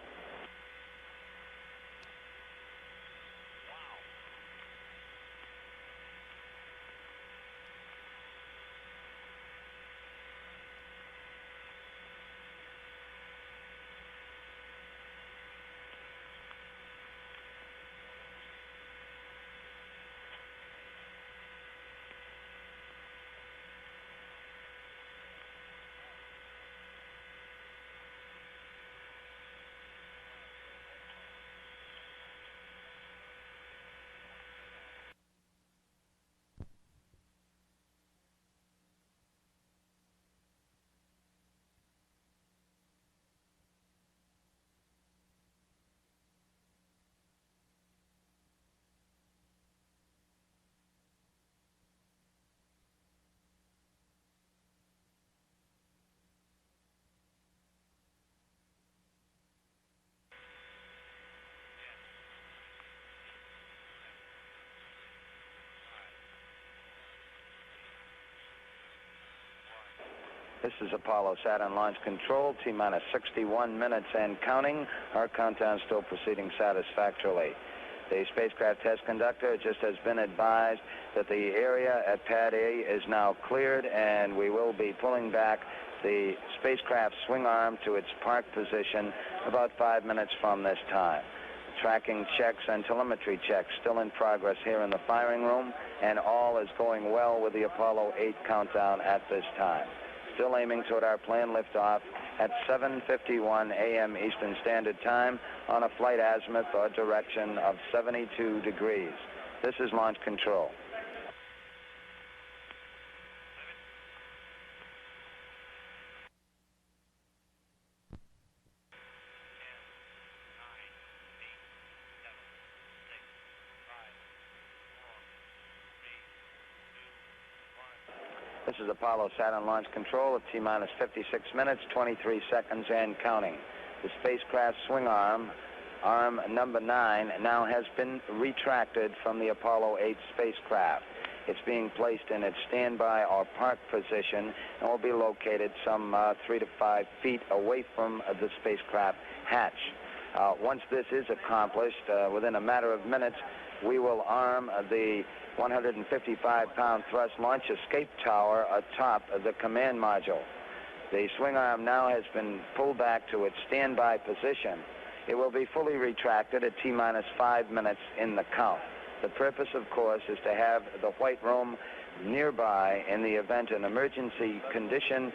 This is Apollo Saturn Launch Control, T-minus 61 minutes and counting. Our countdown still proceeding satisfactorily. The spacecraft test conductor just has been advised that the area at Pad A is now cleared, and we will be pulling back the spacecraft swing arm to its park position about 5 minutes from this time. Tracking checks and telemetry checks still in progress here in the firing room, and all is going well with the Apollo 8 countdown at this time. Still aiming toward our planned liftoff at 7:51 a.m. Eastern Standard Time on a flight azimuth or direction of 72 degrees. This is launch control. This is Apollo Saturn Launch Control at T-minus 56 minutes, 23 seconds and counting. The spacecraft swing arm, arm number 9, now has been retracted from the Apollo 8 spacecraft. It's being placed in its standby or park position and will be located some 3 to 5 feet away from the spacecraft hatch. Once this is accomplished, within a matter of minutes, we will arm the 155-pound thrust launch escape tower atop the command module. The swing arm now has been pulled back to its standby position. It will be fully retracted at T-minus 5 minutes in the count. The purpose, of course, is to have the white room nearby in the event an emergency condition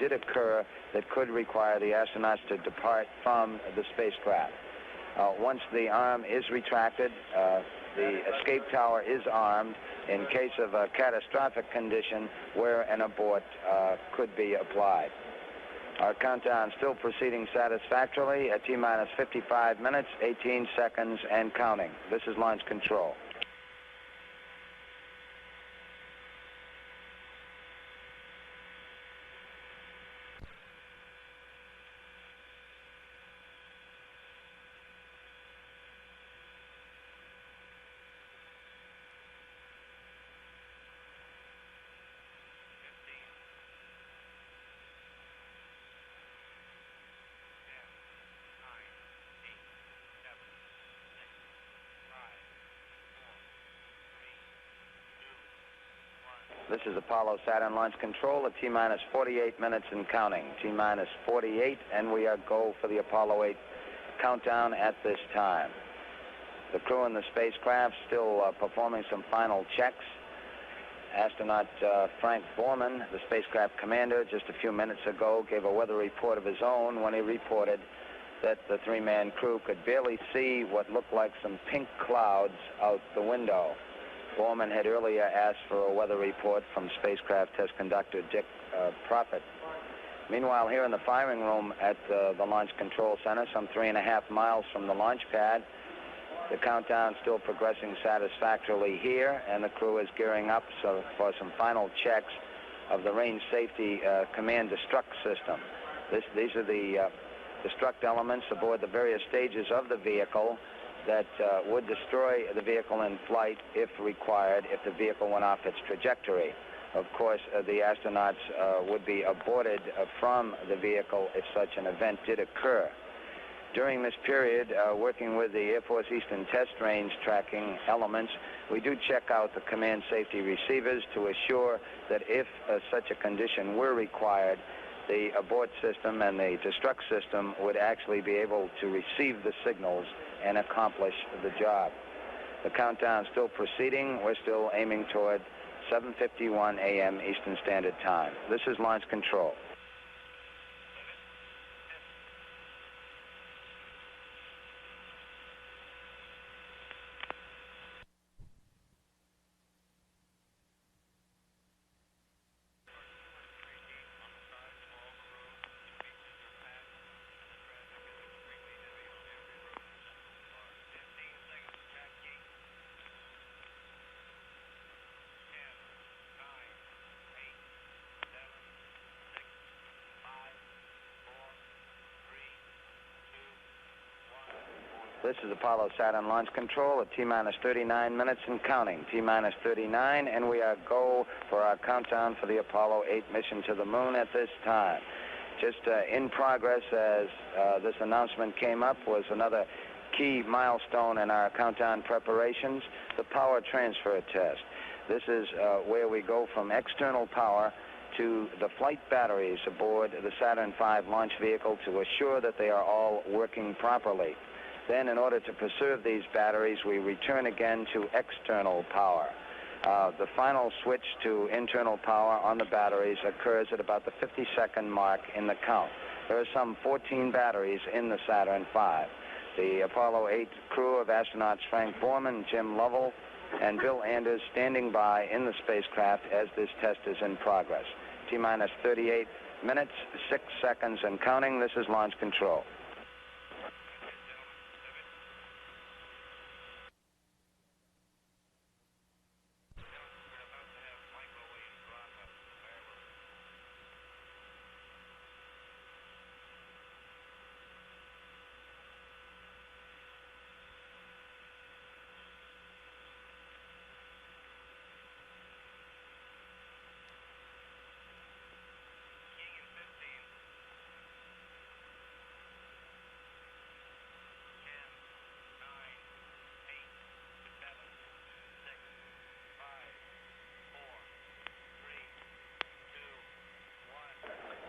did occur that could require the astronauts to depart from the spacecraft. Once the arm is retracted, the escape tower is armed in case of a catastrophic condition where an abort could be applied. Our countdown still proceeding satisfactorily at T-minus 55 minutes, 18 seconds and counting. This is launch control. This is Apollo Saturn Launch Control at T-minus 48 minutes and counting. T-minus 48, and we are go for the Apollo 8 countdown at this time. The crew in the spacecraft still performing some final checks. Astronaut Frank Borman, the spacecraft commander, just a few minutes ago gave a weather report of his own when he reported that the three-man crew could barely see what looked like some pink clouds out the window. Borman had earlier asked for a weather report from spacecraft test conductor Dick Prophet. Meanwhile, here in the firing room at the Launch Control Center, some 3.5 miles from the launch pad, The countdown still progressing satisfactorily here, and the crew is gearing up for some final checks of the range safety command destruct system. These are the destruct elements aboard the various stages of the vehicle that would destroy the vehicle in flight if required, if the vehicle went off its trajectory. Of course, the astronauts would be aborted from the vehicle if such an event did occur. During this period, working with the Air Force Eastern Test Range tracking elements, we do check out the command safety receivers to assure that if such a condition were required, the abort system and the destruct system would actually be able to receive the signals and accomplish the job. The countdown still proceeding. We're still aiming toward 7:51 a.m. Eastern Standard Time. This is launch control. This is Apollo Saturn launch control at T-minus 39 minutes and counting. T-minus 39, and we are go for our countdown for the Apollo 8 mission to the moon at this time. Just in progress as this announcement came up was another key milestone in our countdown preparations, the power transfer test. This is where we go from external power to the flight batteries aboard the Saturn V launch vehicle to assure that they are all working properly. Then, in order to preserve these batteries, we return again to external power. The final switch to internal power on the batteries occurs at about the 50-second mark in the count. There are some 14 batteries in the Saturn V. The Apollo 8 crew of astronauts Frank Borman, Jim Lovell, and Bill Anders standing by in the spacecraft as this test is in progress. T-minus 38 minutes, 6 seconds and counting. This is launch control.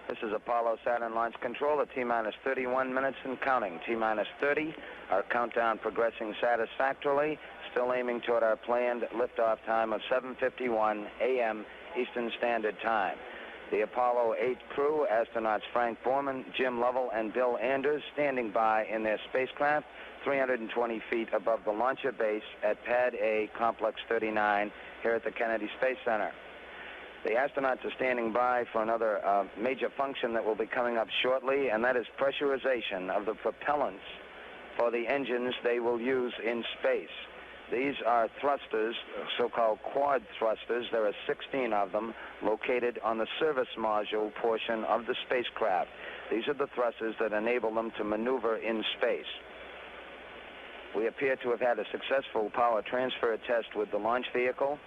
This is Apollo Saturn launch control at T-minus 31 minutes and counting. T-minus 30, our countdown progressing satisfactorily, still aiming toward our planned liftoff time of 7:51 a.m. Eastern Standard Time. The Apollo 8 crew, astronauts Frank Borman, Jim Lovell, and Bill Anders standing by in their spacecraft 320 feet above the launcher base at Pad A, Complex 39, here at the Kennedy Space Center. The astronauts are standing by for another major function that will be coming up shortly, and that is pressurization of the propellants for the engines they will use in space. These are thrusters, so-called quad thrusters. There are 16 of them located on the service module portion of the spacecraft. These are the thrusters that enable them to maneuver in space. We appear to have had a successful power transfer test with the launch vehicle,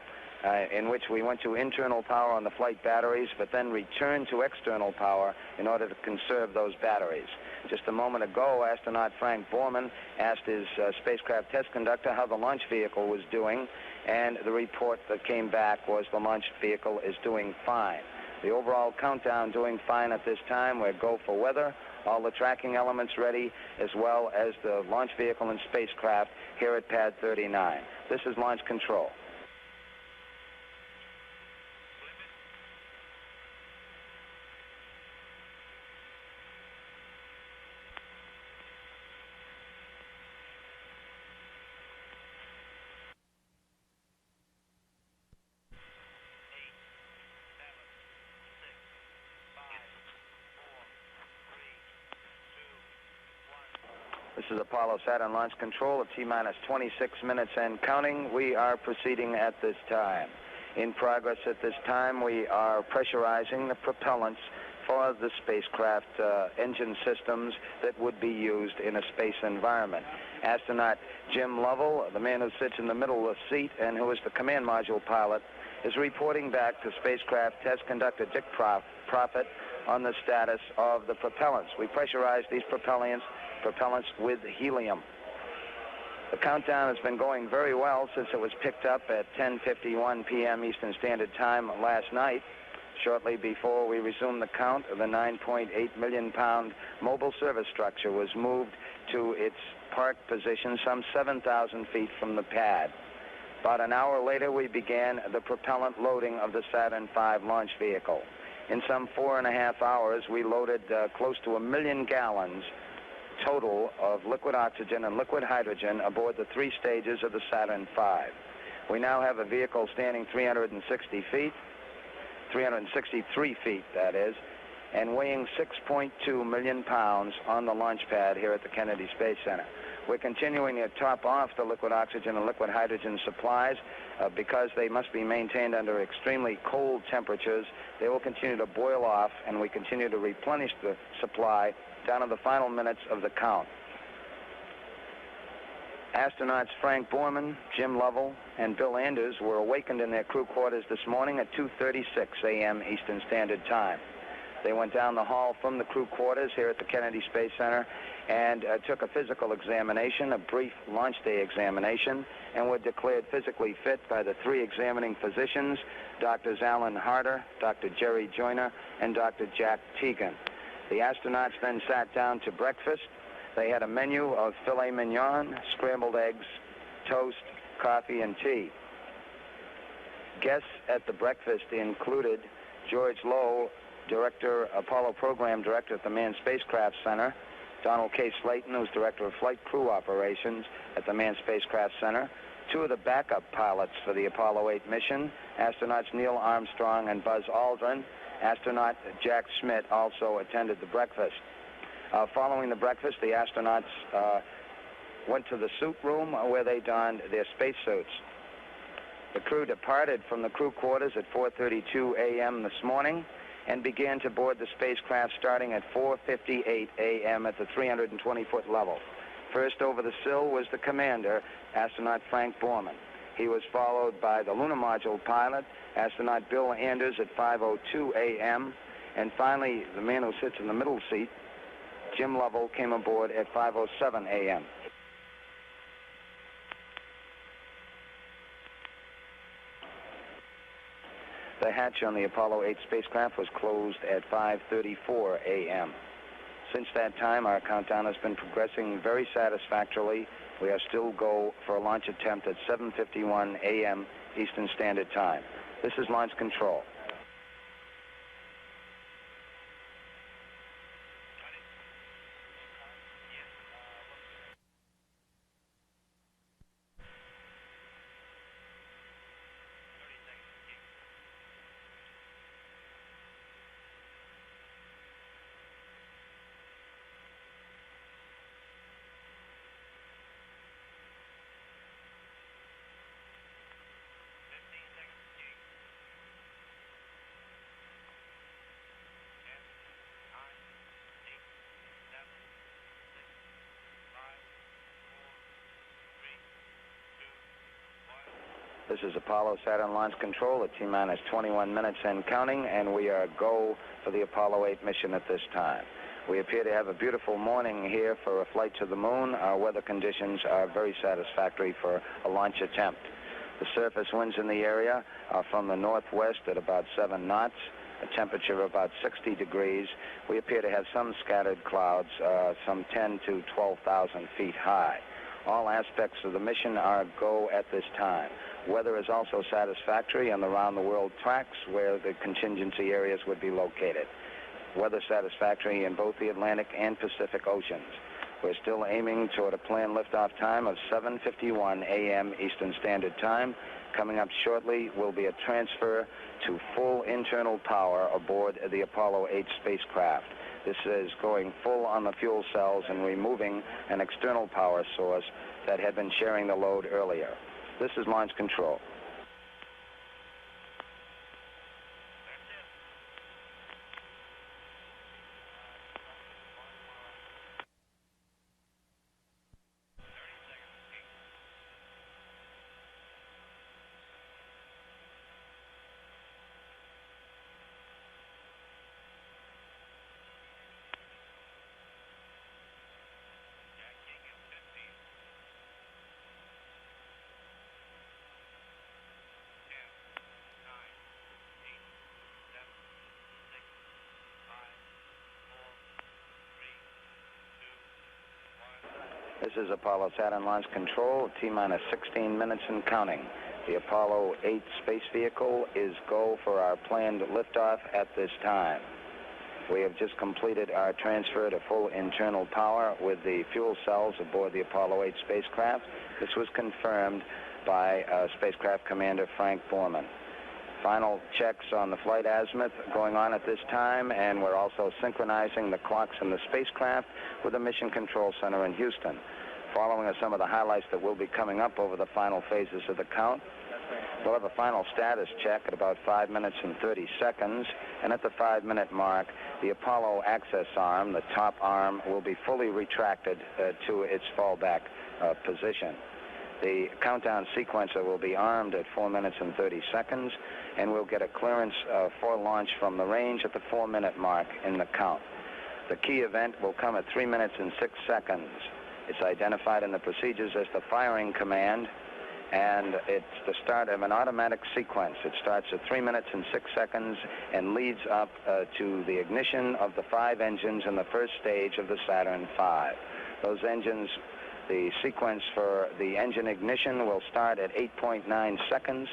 in which we went to internal power on the flight batteries, but then returned to external power in order to conserve those batteries. Just a moment ago, astronaut Frank Borman asked his spacecraft test conductor how the launch vehicle was doing, and the report that came back was the launch vehicle is doing fine. The overall countdown doing fine at this time. We're go for weather, all the tracking elements ready, as well as the launch vehicle and spacecraft here at Pad 39. This is launch control. This is Apollo Saturn Launch Control at T-minus 26 minutes and counting. We are proceeding at this time. In progress at this time, we are pressurizing the propellants for the spacecraft engine systems that would be used in a space environment. Astronaut Jim Lovell, the man who sits in the middle of the seat and who is the command module pilot, is reporting back to spacecraft test conductor Dick Prophet on the status of the propellants. We pressurized these propellants with helium. The countdown has been going very well since it was picked up at 10:51 p.m. Eastern Standard Time last night. Shortly before we resumed the count, the 9.8 million pound mobile service structure was moved to its park position some 7,000 feet from the pad. About an hour later, we began the propellant loading of the Saturn V launch vehicle. In some 4.5 hours, we loaded close to 1 million gallons total of liquid oxygen and liquid hydrogen aboard the 3 stages of the Saturn V. We now have a vehicle standing 363 feet, that is, and weighing 6.2 million pounds on the launch pad here at the Kennedy Space Center. We're continuing to top off the liquid oxygen and liquid hydrogen supplies because they must be maintained under extremely cold temperatures. They will continue to boil off, and we continue to replenish the supply down to the final minutes of the count. Astronauts Frank Borman, Jim Lovell, and Bill Anders were awakened in their crew quarters this morning at 2:36 a.m. Eastern Standard Time. They went down the hall from the crew quarters here at the Kennedy Space Center and took a physical examination, a brief launch day examination, and were declared physically fit by the 3 examining physicians, Drs. Alan Harder, Dr. Jerry Joyner, and Dr. Jack Teagan. The astronauts then sat down to breakfast. They had a menu of filet mignon, scrambled eggs, toast, coffee, and tea. Guests at the breakfast included George Lowe, Apollo Program Director at the Manned Spacecraft Center, Donald K. Slayton, who's Director of Flight Crew Operations at the Manned Spacecraft Center, 2 of the backup pilots for the Apollo 8 mission, astronauts Neil Armstrong and Buzz Aldrin. Astronaut Jack Schmitt also attended the breakfast. Following the breakfast, the astronauts went to the suit room where they donned their spacesuits. The crew departed from the crew quarters at 4:32 a.m. this morning and began to board the spacecraft starting at 4:58 a.m. at the 320-foot level. First over the sill was the commander, astronaut Frank Borman. He was followed by the lunar module pilot, astronaut Bill Anders at 5:02 a.m. And finally, the man who sits in the middle seat, Jim Lovell, came aboard at 5:07 a.m. The hatch on the Apollo 8 spacecraft was closed at 5:34 a.m. Since that time, our countdown has been progressing very satisfactorily. We are still go for a launch attempt at 7:51 a.m. Eastern Standard Time. This is Launch Control. This is Apollo Saturn Launch Control at T-minus 21 minutes and counting, and we are go for the Apollo 8 mission at this time. We appear to have a beautiful morning here for a flight to the moon. Our weather conditions are very satisfactory for a launch attempt. The surface winds in the area are from the northwest at about 7 knots, a temperature of about 60 degrees. We appear to have some scattered clouds, some 10 to 12,000 feet high. All aspects of the mission are go at this time. Weather is also satisfactory on the round-the-world tracks where the contingency areas would be located. Weather satisfactory in both the Atlantic and Pacific Oceans. We're still aiming toward a planned liftoff time of 7:51 a.m. Eastern Standard Time. Coming up shortly will be a transfer to full internal power aboard the Apollo 8 spacecraft. This is going full on the fuel cells and removing an external power source that had been sharing the load earlier. This is launch control. This is Apollo Saturn launch control, T-minus 16 minutes and counting. The Apollo 8 space vehicle is go for our planned liftoff at this time. We have just completed our transfer to full internal power with the fuel cells aboard the Apollo 8 spacecraft. This was confirmed by spacecraft commander Frank Borman. Final checks on the flight azimuth going on at this time, and we're also synchronizing the clocks in the spacecraft with the Mission Control Center in Houston. Following are some of the highlights that will be coming up over the final phases of the count. We'll have a final status check at about 5 minutes and 30 seconds, and at the 5-minute mark, the Apollo access arm, the top arm, will be fully retracted to its fallback position. The countdown sequencer will be armed at 4 minutes and 30 seconds, and we'll get a clearance for launch from the range at the 4-minute mark in the count. The key event will come at 3 minutes and 6 seconds. It's identified in the procedures as the firing command, and it's the start of an automatic sequence. It starts at 3 minutes and 6 seconds and leads up to the ignition of the 5 engines in the first stage of the Saturn V. Those engines, the sequence for the engine ignition will start at 8.9 seconds.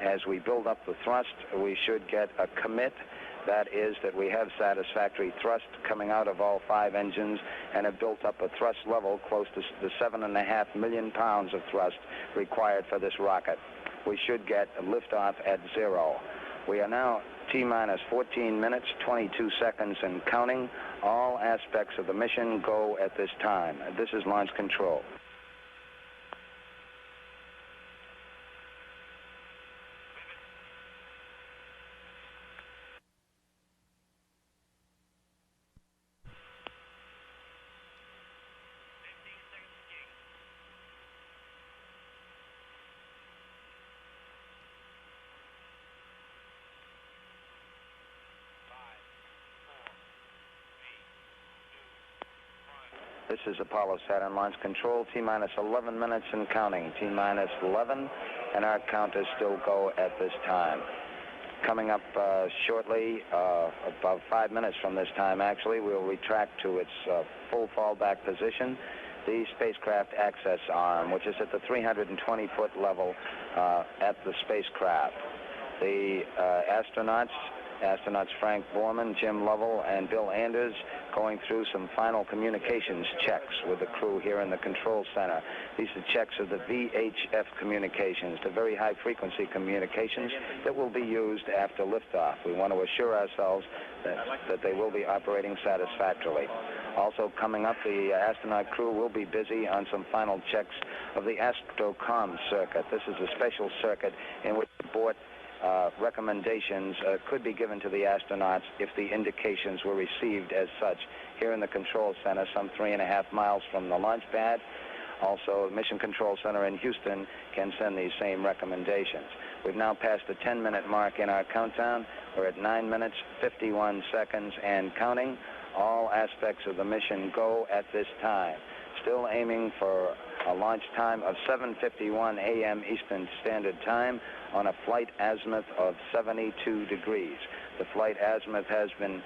As we build up the thrust, we should get a commit. That is that we have satisfactory thrust coming out of all 5 engines and have built up a thrust level close to the 7.5 million pounds of thrust required for this rocket. We should get a liftoff at 0. We are now T-minus 14 minutes, 22 seconds and counting. All aspects of the mission go at this time. This is launch control. This is Apollo Saturn launch control, T-minus 11 minutes and counting, T-minus 11, and our count is still go at this time. Coming up shortly, about 5 minutes from this time actually, we'll retract to its full fallback position, the spacecraft access arm, which is at the 320-foot level at the spacecraft. The astronauts Frank Borman, Jim Lovell, and Bill Anders going through some final communications checks with the crew here in the control center. These are checks of the VHF communications, the very high-frequency communications that will be used after liftoff. We want to assure ourselves that they will be operating satisfactorily. Also coming up, the astronaut crew will be busy on some final checks of the AstroCom circuit. This is a special circuit in which abort recommendations could be given to the astronauts if the indications were received as such here in the control center some 3.5 miles from the launch pad. Also, the Mission Control Center in Houston can send these same recommendations. We've now passed the 10-minute mark in our countdown. We're at 9 minutes, 51 seconds and counting. All aspects of the mission go at this time. Still aiming for a launch time of 7:51 a.m. Eastern Standard Time on a flight azimuth of 72 degrees. The flight azimuth has been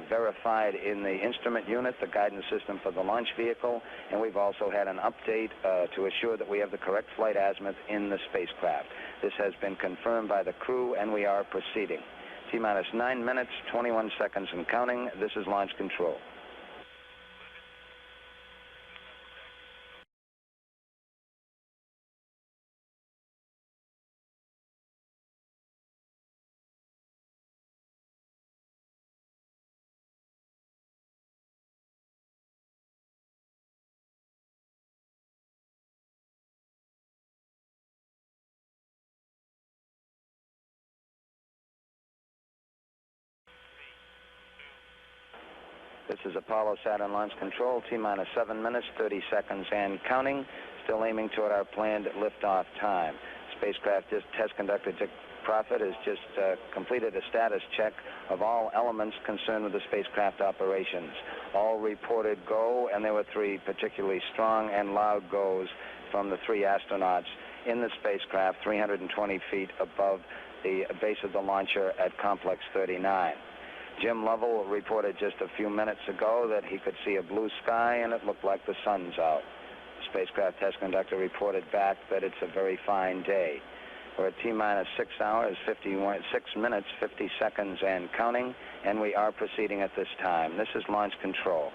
verified in the instrument unit, the guidance system for the launch vehicle, and we've also had an update to assure that we have the correct flight azimuth in the spacecraft. This has been confirmed by the crew, and we are proceeding. T-minus 9 minutes, 21 seconds and counting. This is launch control. This is Apollo Saturn Launch Control, T-minus 7 minutes, 30 seconds and counting. Still aiming toward our planned liftoff time. Spacecraft test conductor Dick Prophet has just completed a status check of all elements concerned with the spacecraft operations. All reported go, and there were 3 particularly strong and loud goes from the 3 astronauts in the spacecraft 320 feet above the base of the launcher at Complex 39. Jim Lovell reported just a few minutes ago that he could see a blue sky and it looked like the sun's out. The spacecraft test conductor reported back that it's a very fine day. We're at T-minus 6 hours, 6 minutes, 50 seconds and counting, and we are proceeding at this time. This is Launch Control.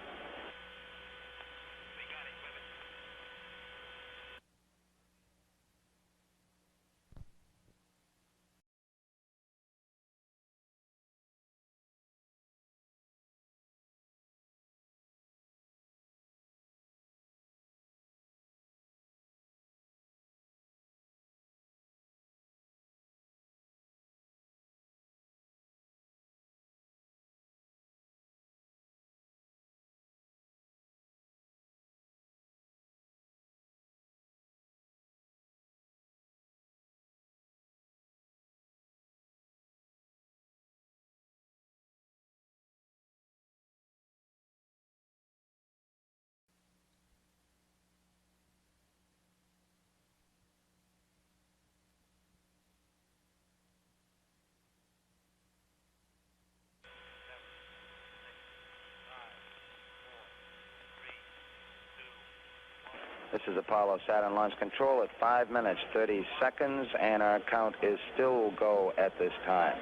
This is Apollo Saturn Launch Control at 5 minutes, 30 seconds, and our count is still go at this time.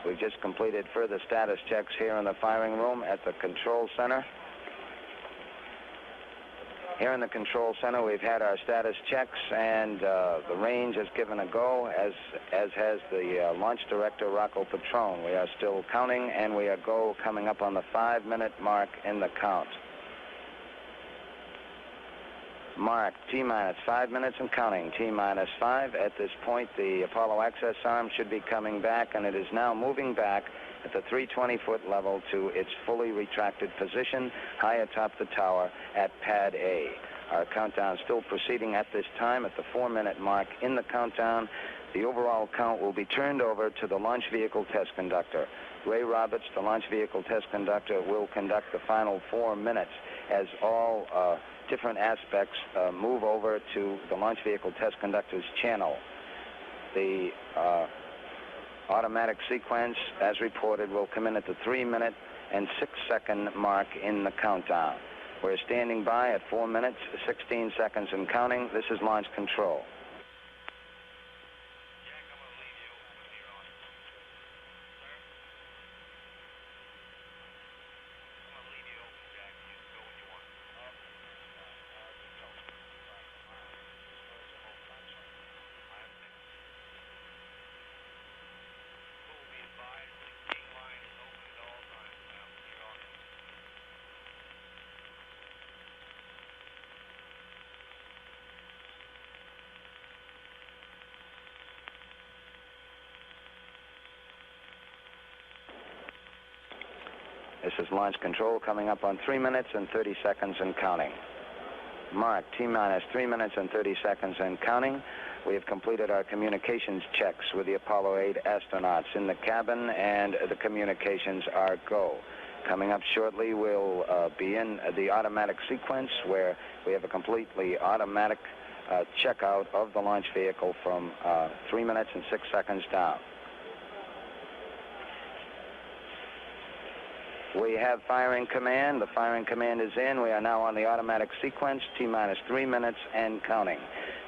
We've just completed further status checks here in the firing room at the control center. Here in the control center, we've had our status checks, and the range has given a go, as has the launch director, Rocco Petrone. We are still counting, and we are go coming up on the 5-minute mark in the count. Mark, T-minus 5 minutes and counting. T-minus 5. At this point, the Apollo access arm should be coming back, and it is now moving back at the 320-foot level to its fully retracted position high atop the tower at Pad A. Our countdown still proceeding at this time at the 4-minute mark in the countdown. The overall count will be turned over to the launch vehicle test conductor. Ray Roberts, the launch vehicle test conductor, will conduct the final 4 minutes as all different aspects move over to the launch vehicle test conductor's channel. The automatic sequence, as reported, will come in at the 3-minute and 6-second mark in the countdown. We're standing by at 4 minutes, 16 seconds and counting. This is Launch Control. This is Launch Control coming up on 3 minutes and 30 seconds and counting. Mark, T-minus 3 minutes and 30 seconds and counting. We have completed our communications checks with the Apollo 8 astronauts in the cabin, and the communications are go. Coming up shortly, we'll be in the automatic sequence where we have a completely automatic checkout of the launch vehicle from 3 minutes and 6 seconds down. We have firing command. The firing command is in. We are now on the automatic sequence, T-minus 3 minutes and counting.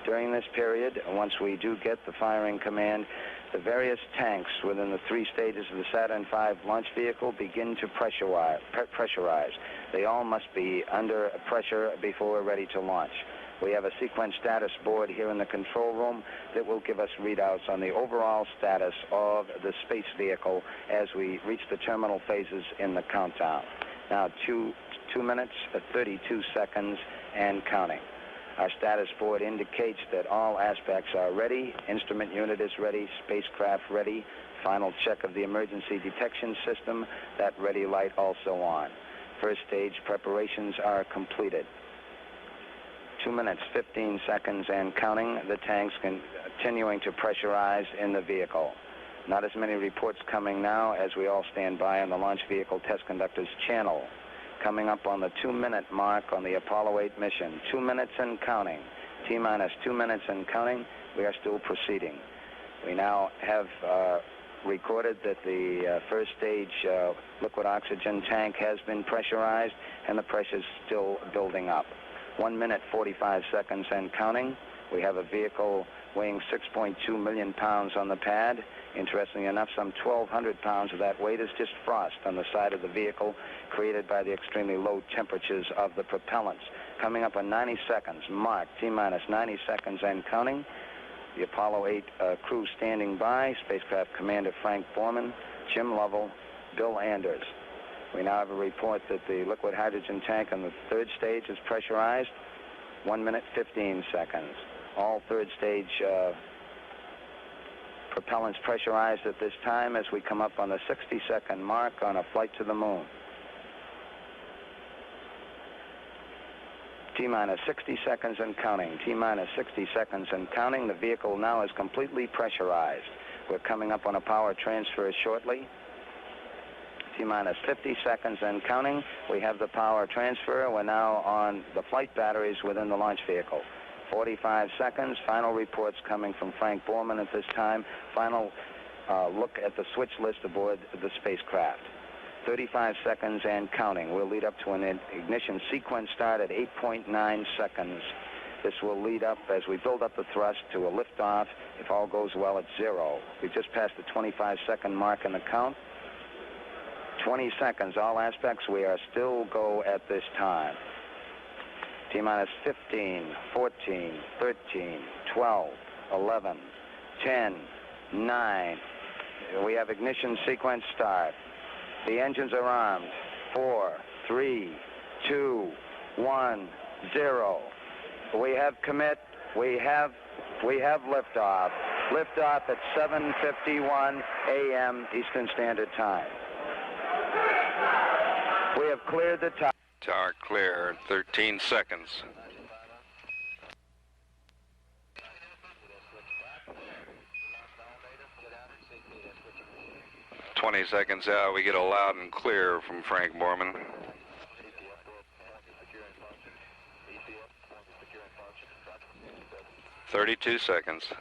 During this period, once we do get the firing command, the various tanks within the 3 stages of the Saturn V launch vehicle begin to pressurize. They all must be under pressure before we're ready to launch. We have a sequence status board here in the control room that will give us readouts on the overall status of the space vehicle as we reach the terminal phases in the countdown. Now, 2 minutes, 32 seconds, and counting. Our status board indicates that all aspects are ready. Instrument unit is ready. Spacecraft ready. Final check of the emergency detection system. That ready light also on. First stage preparations are completed. 2 minutes, 15 seconds and counting. The tanks continuing to pressurize in the vehicle. Not as many reports coming now as we all stand by on the launch vehicle test conductor's channel. Coming up on the 2-minute mark on the Apollo 8 mission. 2 minutes and counting. T-minus 2 minutes and counting. We are still proceeding. We now have recorded that the first stage liquid oxygen tank has been pressurized and the pressure is still building up. 1 minute, 45 seconds and counting. We have a vehicle weighing 6.2 million pounds on the pad. Interestingly enough, some 1,200 pounds of that weight is just frost on the side of the vehicle created by the extremely low temperatures of the propellants. Coming up on 90 seconds, mark, T-minus 90 seconds and counting. The Apollo 8 crew standing by, spacecraft Commander Frank Borman, Jim Lovell, Bill Anders. We now have a report that the liquid hydrogen tank on the third stage is pressurized. 1 minute, 15 seconds. All third stage propellants pressurized at this time as we come up on the 60-second mark on a flight to the moon. T-minus 60 seconds and counting. T-minus 60 seconds and counting. The vehicle now is completely pressurized. We're coming up on a power transfer shortly. T-minus 50 seconds and counting. We have the power transfer. We're now on the flight batteries within the launch vehicle. 45 seconds. Final reports coming from Frank Borman at this time. Final look at the switch list aboard the spacecraft. 35 seconds and counting. We'll lead up to an ignition sequence start at 8.9 seconds. This will lead up, as we build up the thrust, to a liftoff, if all goes well, at 0. We've just passed the 25-second mark in the count. 20 seconds, all aspects. We are still go at this time. T-minus 15, 14, 13, 12, 11, 10, 9. We have ignition sequence start. The engines are armed. 4, 3, 2, 1, 0. We have commit. We have liftoff. Liftoff at 7:51 a.m. Eastern Standard Time. We have cleared the tower. Tower clear, 13 seconds. "20 seconds out, we get a loud and clear from Frank Borman. 32 seconds.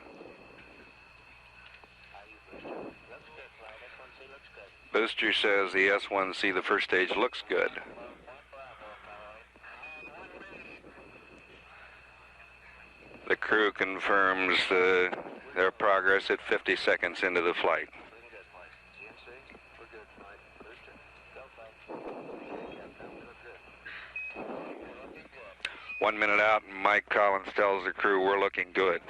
Booster says the S1C, the first stage, looks good. The crew confirms their progress at 50 seconds into the flight. One minute out, and Mike Collins tells the crew we're looking good.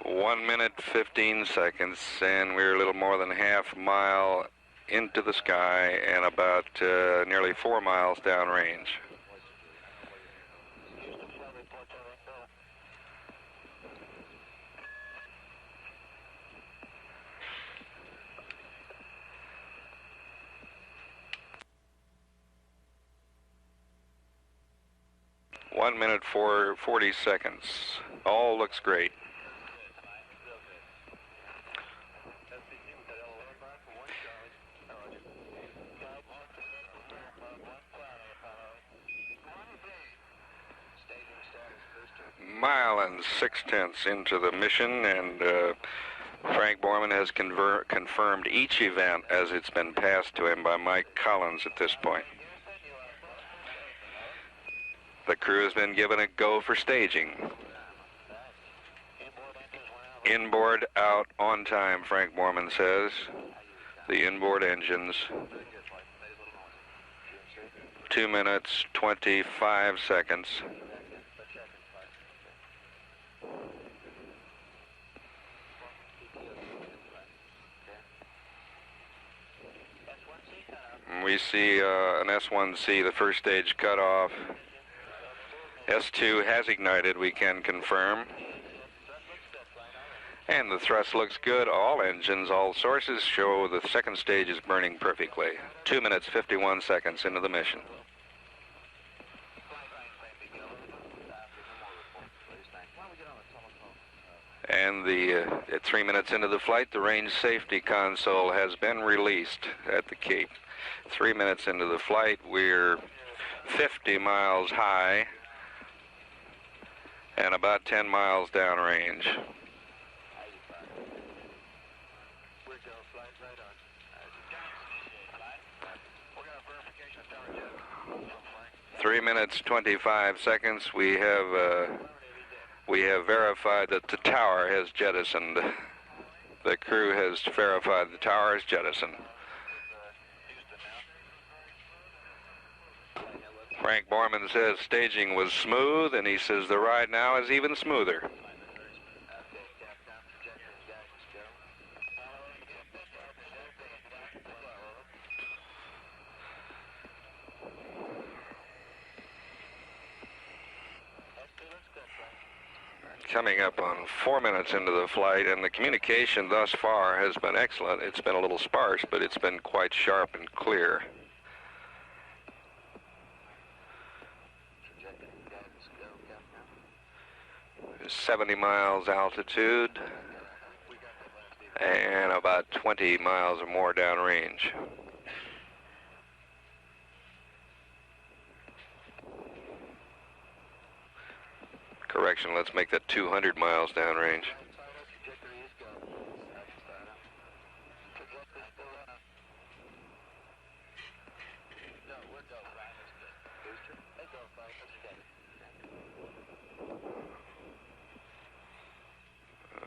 One minute, 15 seconds, and we're a little more than half a mile into the sky and about nearly 4 miles downrange. One minute, 40 seconds. All looks great. Mile and 6/10 into the mission, and Frank Borman has confirmed each event as it's been passed to him by Mike Collins at this point. The crew has been given a go for staging. Inboard out on time, Frank Borman says. The inboard engines. 2 minutes, 25 seconds. see an S1C, the first stage cut off. S2 has ignited, we can confirm. And the thrust looks good. All engines, all sources show the second stage is burning perfectly. 2 minutes, 51 seconds into the mission. And at 3 minutes into the flight, the range safety console has been released at the Cape. 3 minutes into the flight, we're 50 miles high and about 10 miles downrange. 3 minutes, 25 seconds. We have verified that the tower has jettisoned. The crew has verified the tower is jettisoned. Frank Borman says staging was smooth, and he says the ride now is even smoother. Coming up on 4 minutes into the flight, and the communication thus far has been excellent. It's been a little sparse, but it's been quite sharp and clear. 70 miles altitude and about 20 miles or more downrange. Correction, let's make that 200 miles downrange.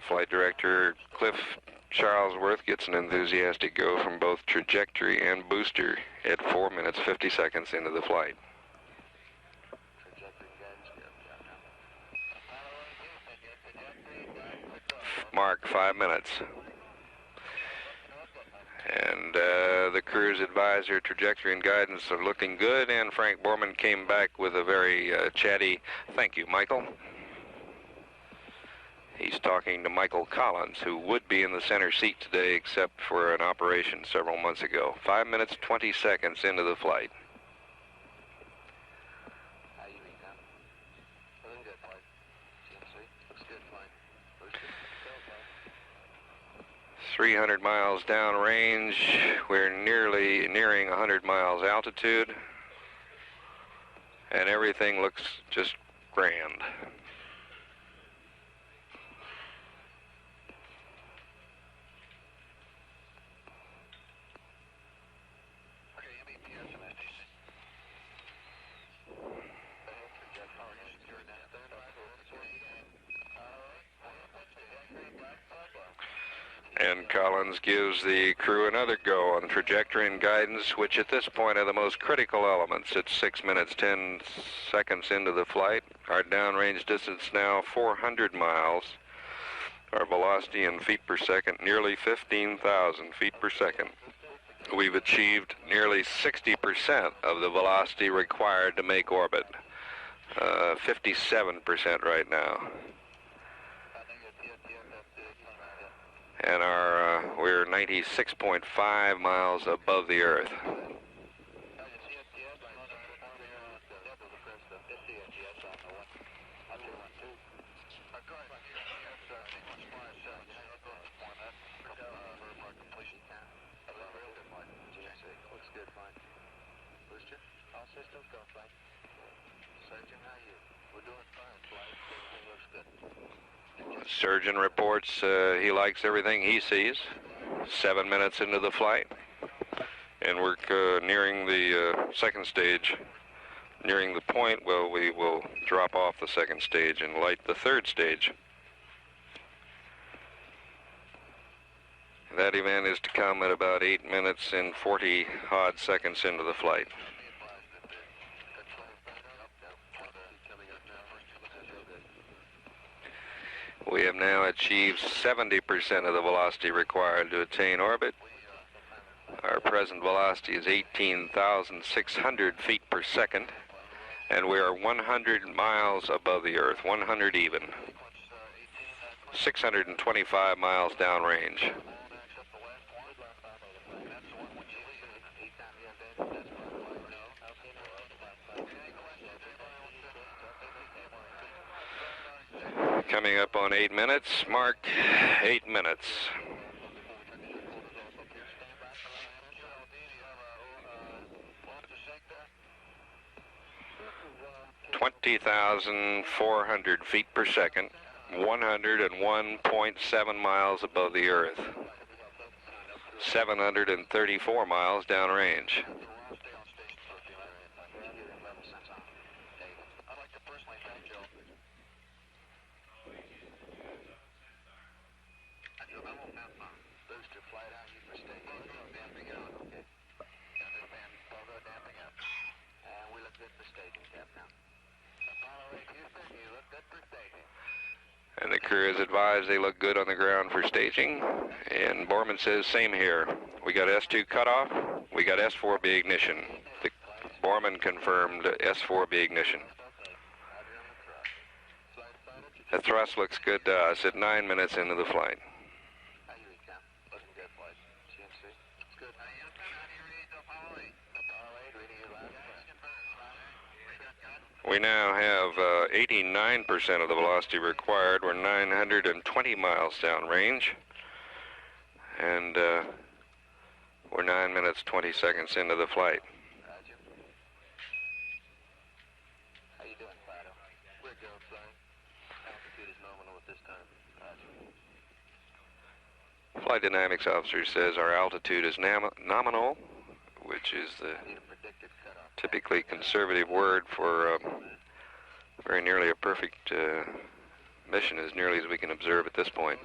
Flight Director Cliff Charlesworth gets an enthusiastic go from both trajectory and booster at 4 minutes 50 seconds into the flight. Mark 5 minutes. And the crew's advisor, trajectory and guidance are looking good, and Frank Borman came back with a very chatty, "Thank you, Michael." He's talking to Michael Collins, who would be in the center seat today except for an operation several months ago. 5 minutes, 20 seconds into the flight. 300 miles downrange. We're nearing 100 miles altitude, and everything looks just grand. And Collins gives the crew another go on trajectory and guidance, which at this point are the most critical elements. It's 6 minutes, 10 seconds into the flight. Our downrange distance now 400 miles. Our velocity in feet per second, nearly 15,000 feet per second. We've achieved nearly 60% of the velocity required to make orbit. 57% right now. And we're 96.5 miles above the Earth. Surgeon reports he likes everything he sees. 7 minutes into the flight, and we're nearing the second stage, nearing the point where we will drop off the second stage and light the third stage. That event is to come at about 8 minutes and 40 odd seconds into the flight. We have now achieved 70% of the velocity required to attain orbit. Our present velocity is 18,600 feet per second, and we are 100 miles above the Earth, 100 even, 625 miles downrange. Coming up on 8 minutes. Mark 8 minutes. 20,400 feet per second, 101.7 miles above the Earth, 734 miles downrange. And the crew is advised they look good on the ground for staging. And Borman says, same here. We got S2 cutoff. We got S4B ignition. The Borman confirmed S4B ignition. The thrust looks good to us at 9 minutes into the flight. We now have 89% of the velocity required. We're 920 miles downrange, and we're 9 minutes 20 seconds into the flight. How you doing, Satum? We're good, flying. Altitude is nominal at this time. Flight dynamics officer says our altitude is nominal, which is the typically conservative word for very nearly a perfect mission, as nearly as we can observe at this point.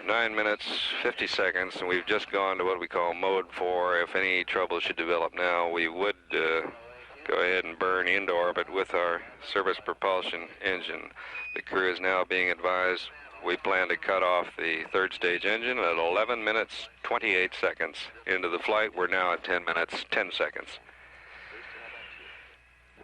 9 minutes, 50 seconds, and we've just gone to what we call mode 4. If any trouble should develop now, we would go ahead and burn into orbit with our service propulsion engine. The crew is now being advised we plan to cut off the third stage engine at 11 minutes, 28 seconds into the flight. We're now at 10 minutes, 10 seconds.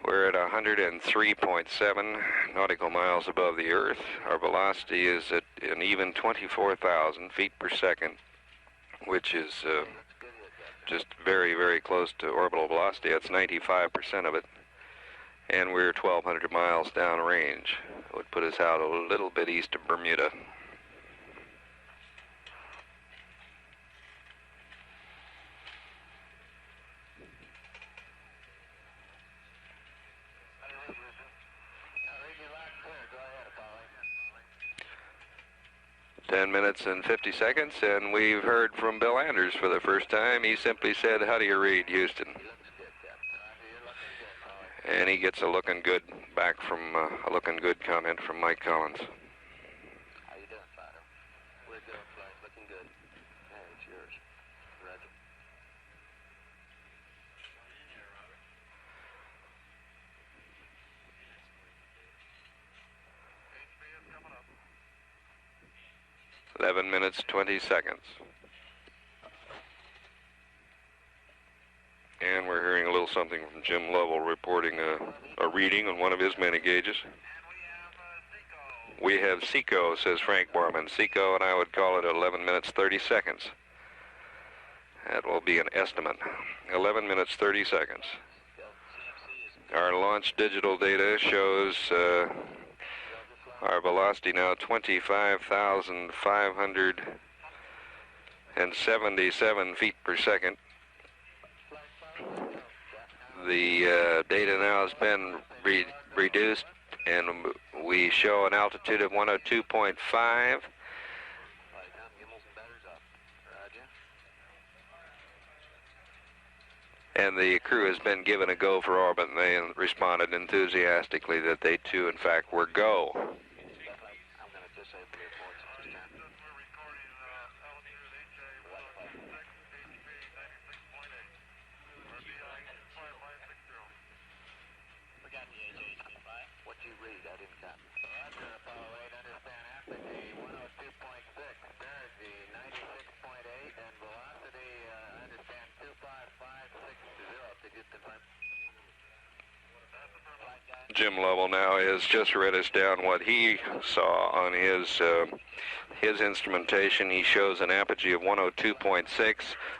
We're at 103.7 nautical miles above the Earth. Our velocity is at an even 24,000 feet per second, which is just very, very close to orbital velocity. That's 95% of it. And we're 1,200 miles downrange. It would put us out a little bit east of Bermuda. Ten minutes and 50 seconds, and we've heard from Bill Anders for the first time. He simply said, "How do you read, Houston?" And he gets a looking good back from a looking good comment from Mike Collins. How you doing, Satum? We're good, flight. Looking good. Hey, it's yours. Roger. HB is coming up. 11 minutes, 20 seconds. And we're hearing a little something from Jim Lovell reporting a reading on one of his many gauges. We have SECO, says Frank Borman. SECO, and I would call it 11 minutes, 30 seconds. That will be an estimate. 11 minutes, 30 seconds. Our launch digital data shows our velocity now 25,577 feet per second. The data now has been reduced, and we show an altitude of 102.5. And the crew has been given a go for orbit, and they responded enthusiastically that they too, in fact, were go. 102.6, there's the Jim Lovell now has just read us down what he saw on his instrumentation. He shows an apogee of 102.6,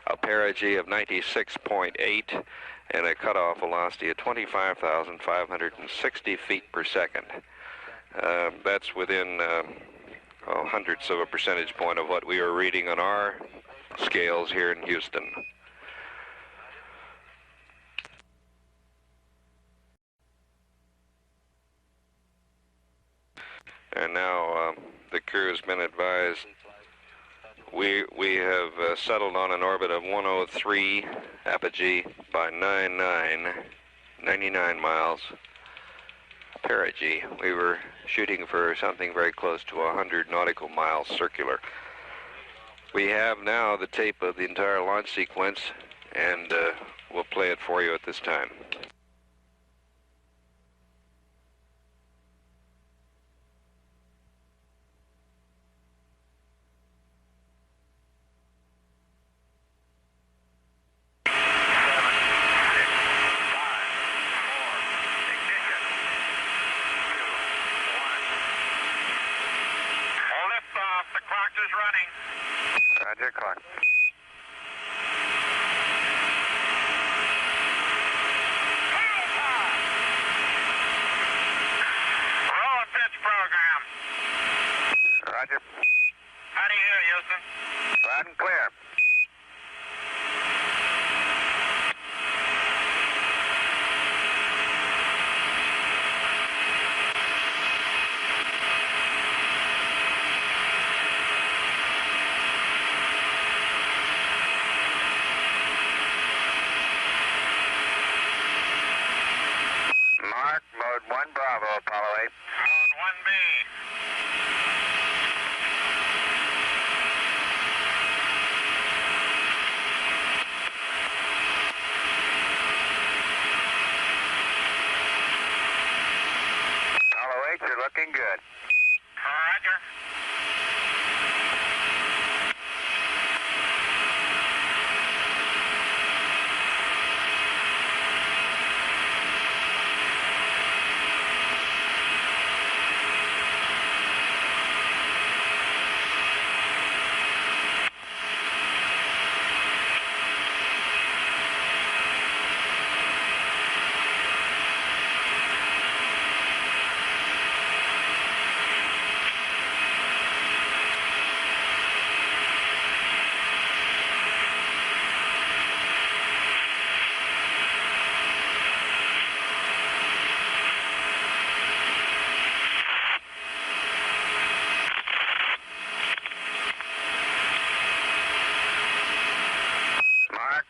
a perigee of 96.8, and a cutoff velocity of 25,560 feet per second. That's within hundredths of a percentage point of what we are reading on our scales here in Houston. And now the crew has been advised we have settled on an orbit of 103 apogee by 99 miles perigee. We were shooting for something very close to 100 nautical miles circular. We have now the tape of the entire launch sequence, and we'll play it for you at this time. Roger, clock. Roll and pitch program. Roger. How do you hear, Houston? Loud and clear. Mode 1 Bravo, Apollo 8. Mode 1B. Apollo 8, you're looking good. Roger.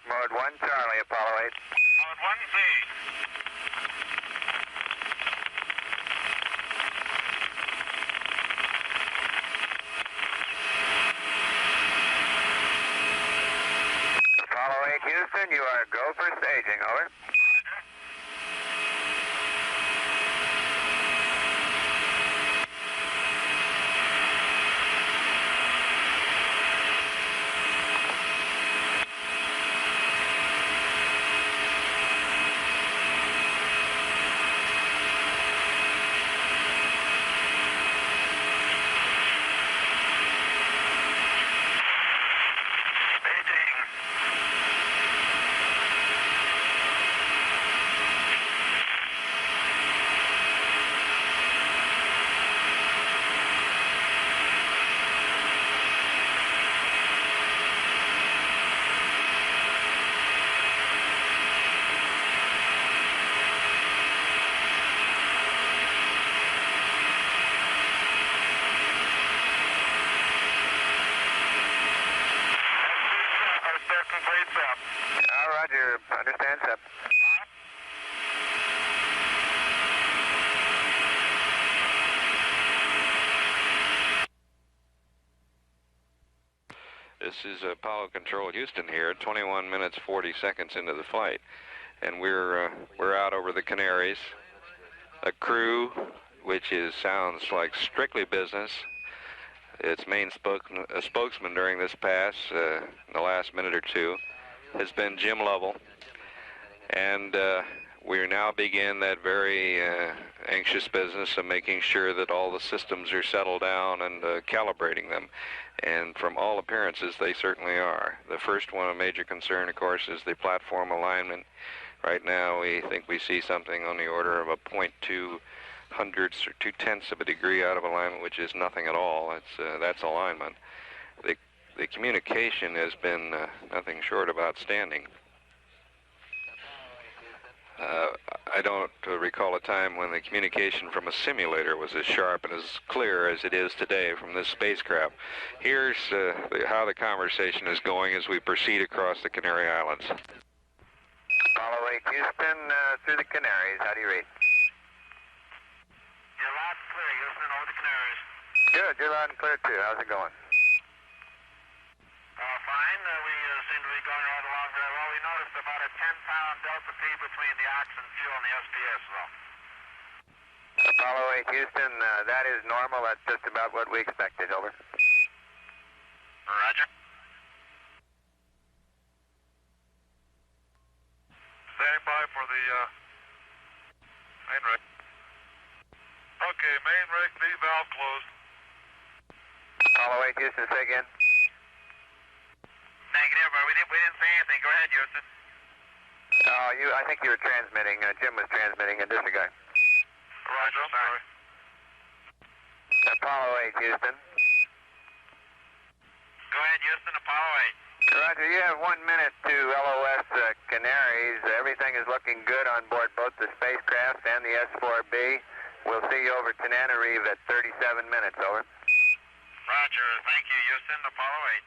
Mode 1 Charlie, Apollo 8. Mode 1C. Apollo 8 Houston, you are go for staging, over. Roger, understand, sir. This is Apollo Control Houston here, 21 minutes 40 seconds into the flight, and we're out over the Canaries. A crew, which sounds like strictly business. Its main spokesman during this pass, in the last minute or two, has been Jim Lovell, and we now begin that very anxious business of making sure that all the systems are settled down and calibrating them. And from all appearances, they certainly are. The first one, a major concern, of course, is the platform alignment. Right now, we think we see something on the order of a 0.2 hundredths or 2/10 of a degree out of alignment, which is nothing at all. That's alignment. The communication has been nothing short of outstanding. I don't recall a time when the communication from a simulator was as sharp and as clear as it is today from this spacecraft. Here's how the conversation is going as we proceed across the Canary Islands. Apollo 8 Houston, through the Canaries. How do you read? You're loud and clear, Houston, over the Canaries. Good, you're loud and clear too. How's it going? Fine. We seem to be going right along very well. We noticed about a 10-pound delta P between the oxygen fuel and the SPS, though. Apollo 8 Houston, that is normal. That's just about what we expected. Over. Roger. Standing by for the main rig. Okay, main rig, B valve closed. Apollo 8 Houston, say again. Negative, but we didn't say anything. Go ahead, Houston. I think you were transmitting. Jim was transmitting a disregard. Roger, I'm sorry. Apollo 8 Houston. Go ahead, Houston, Apollo 8. Roger, you have 1 minute to LOS Canaries. Everything is looking good on board both the spacecraft and the S4B. We'll see you over Tenerife at 37 minutes, over. Roger, thank you, Houston, Apollo 8.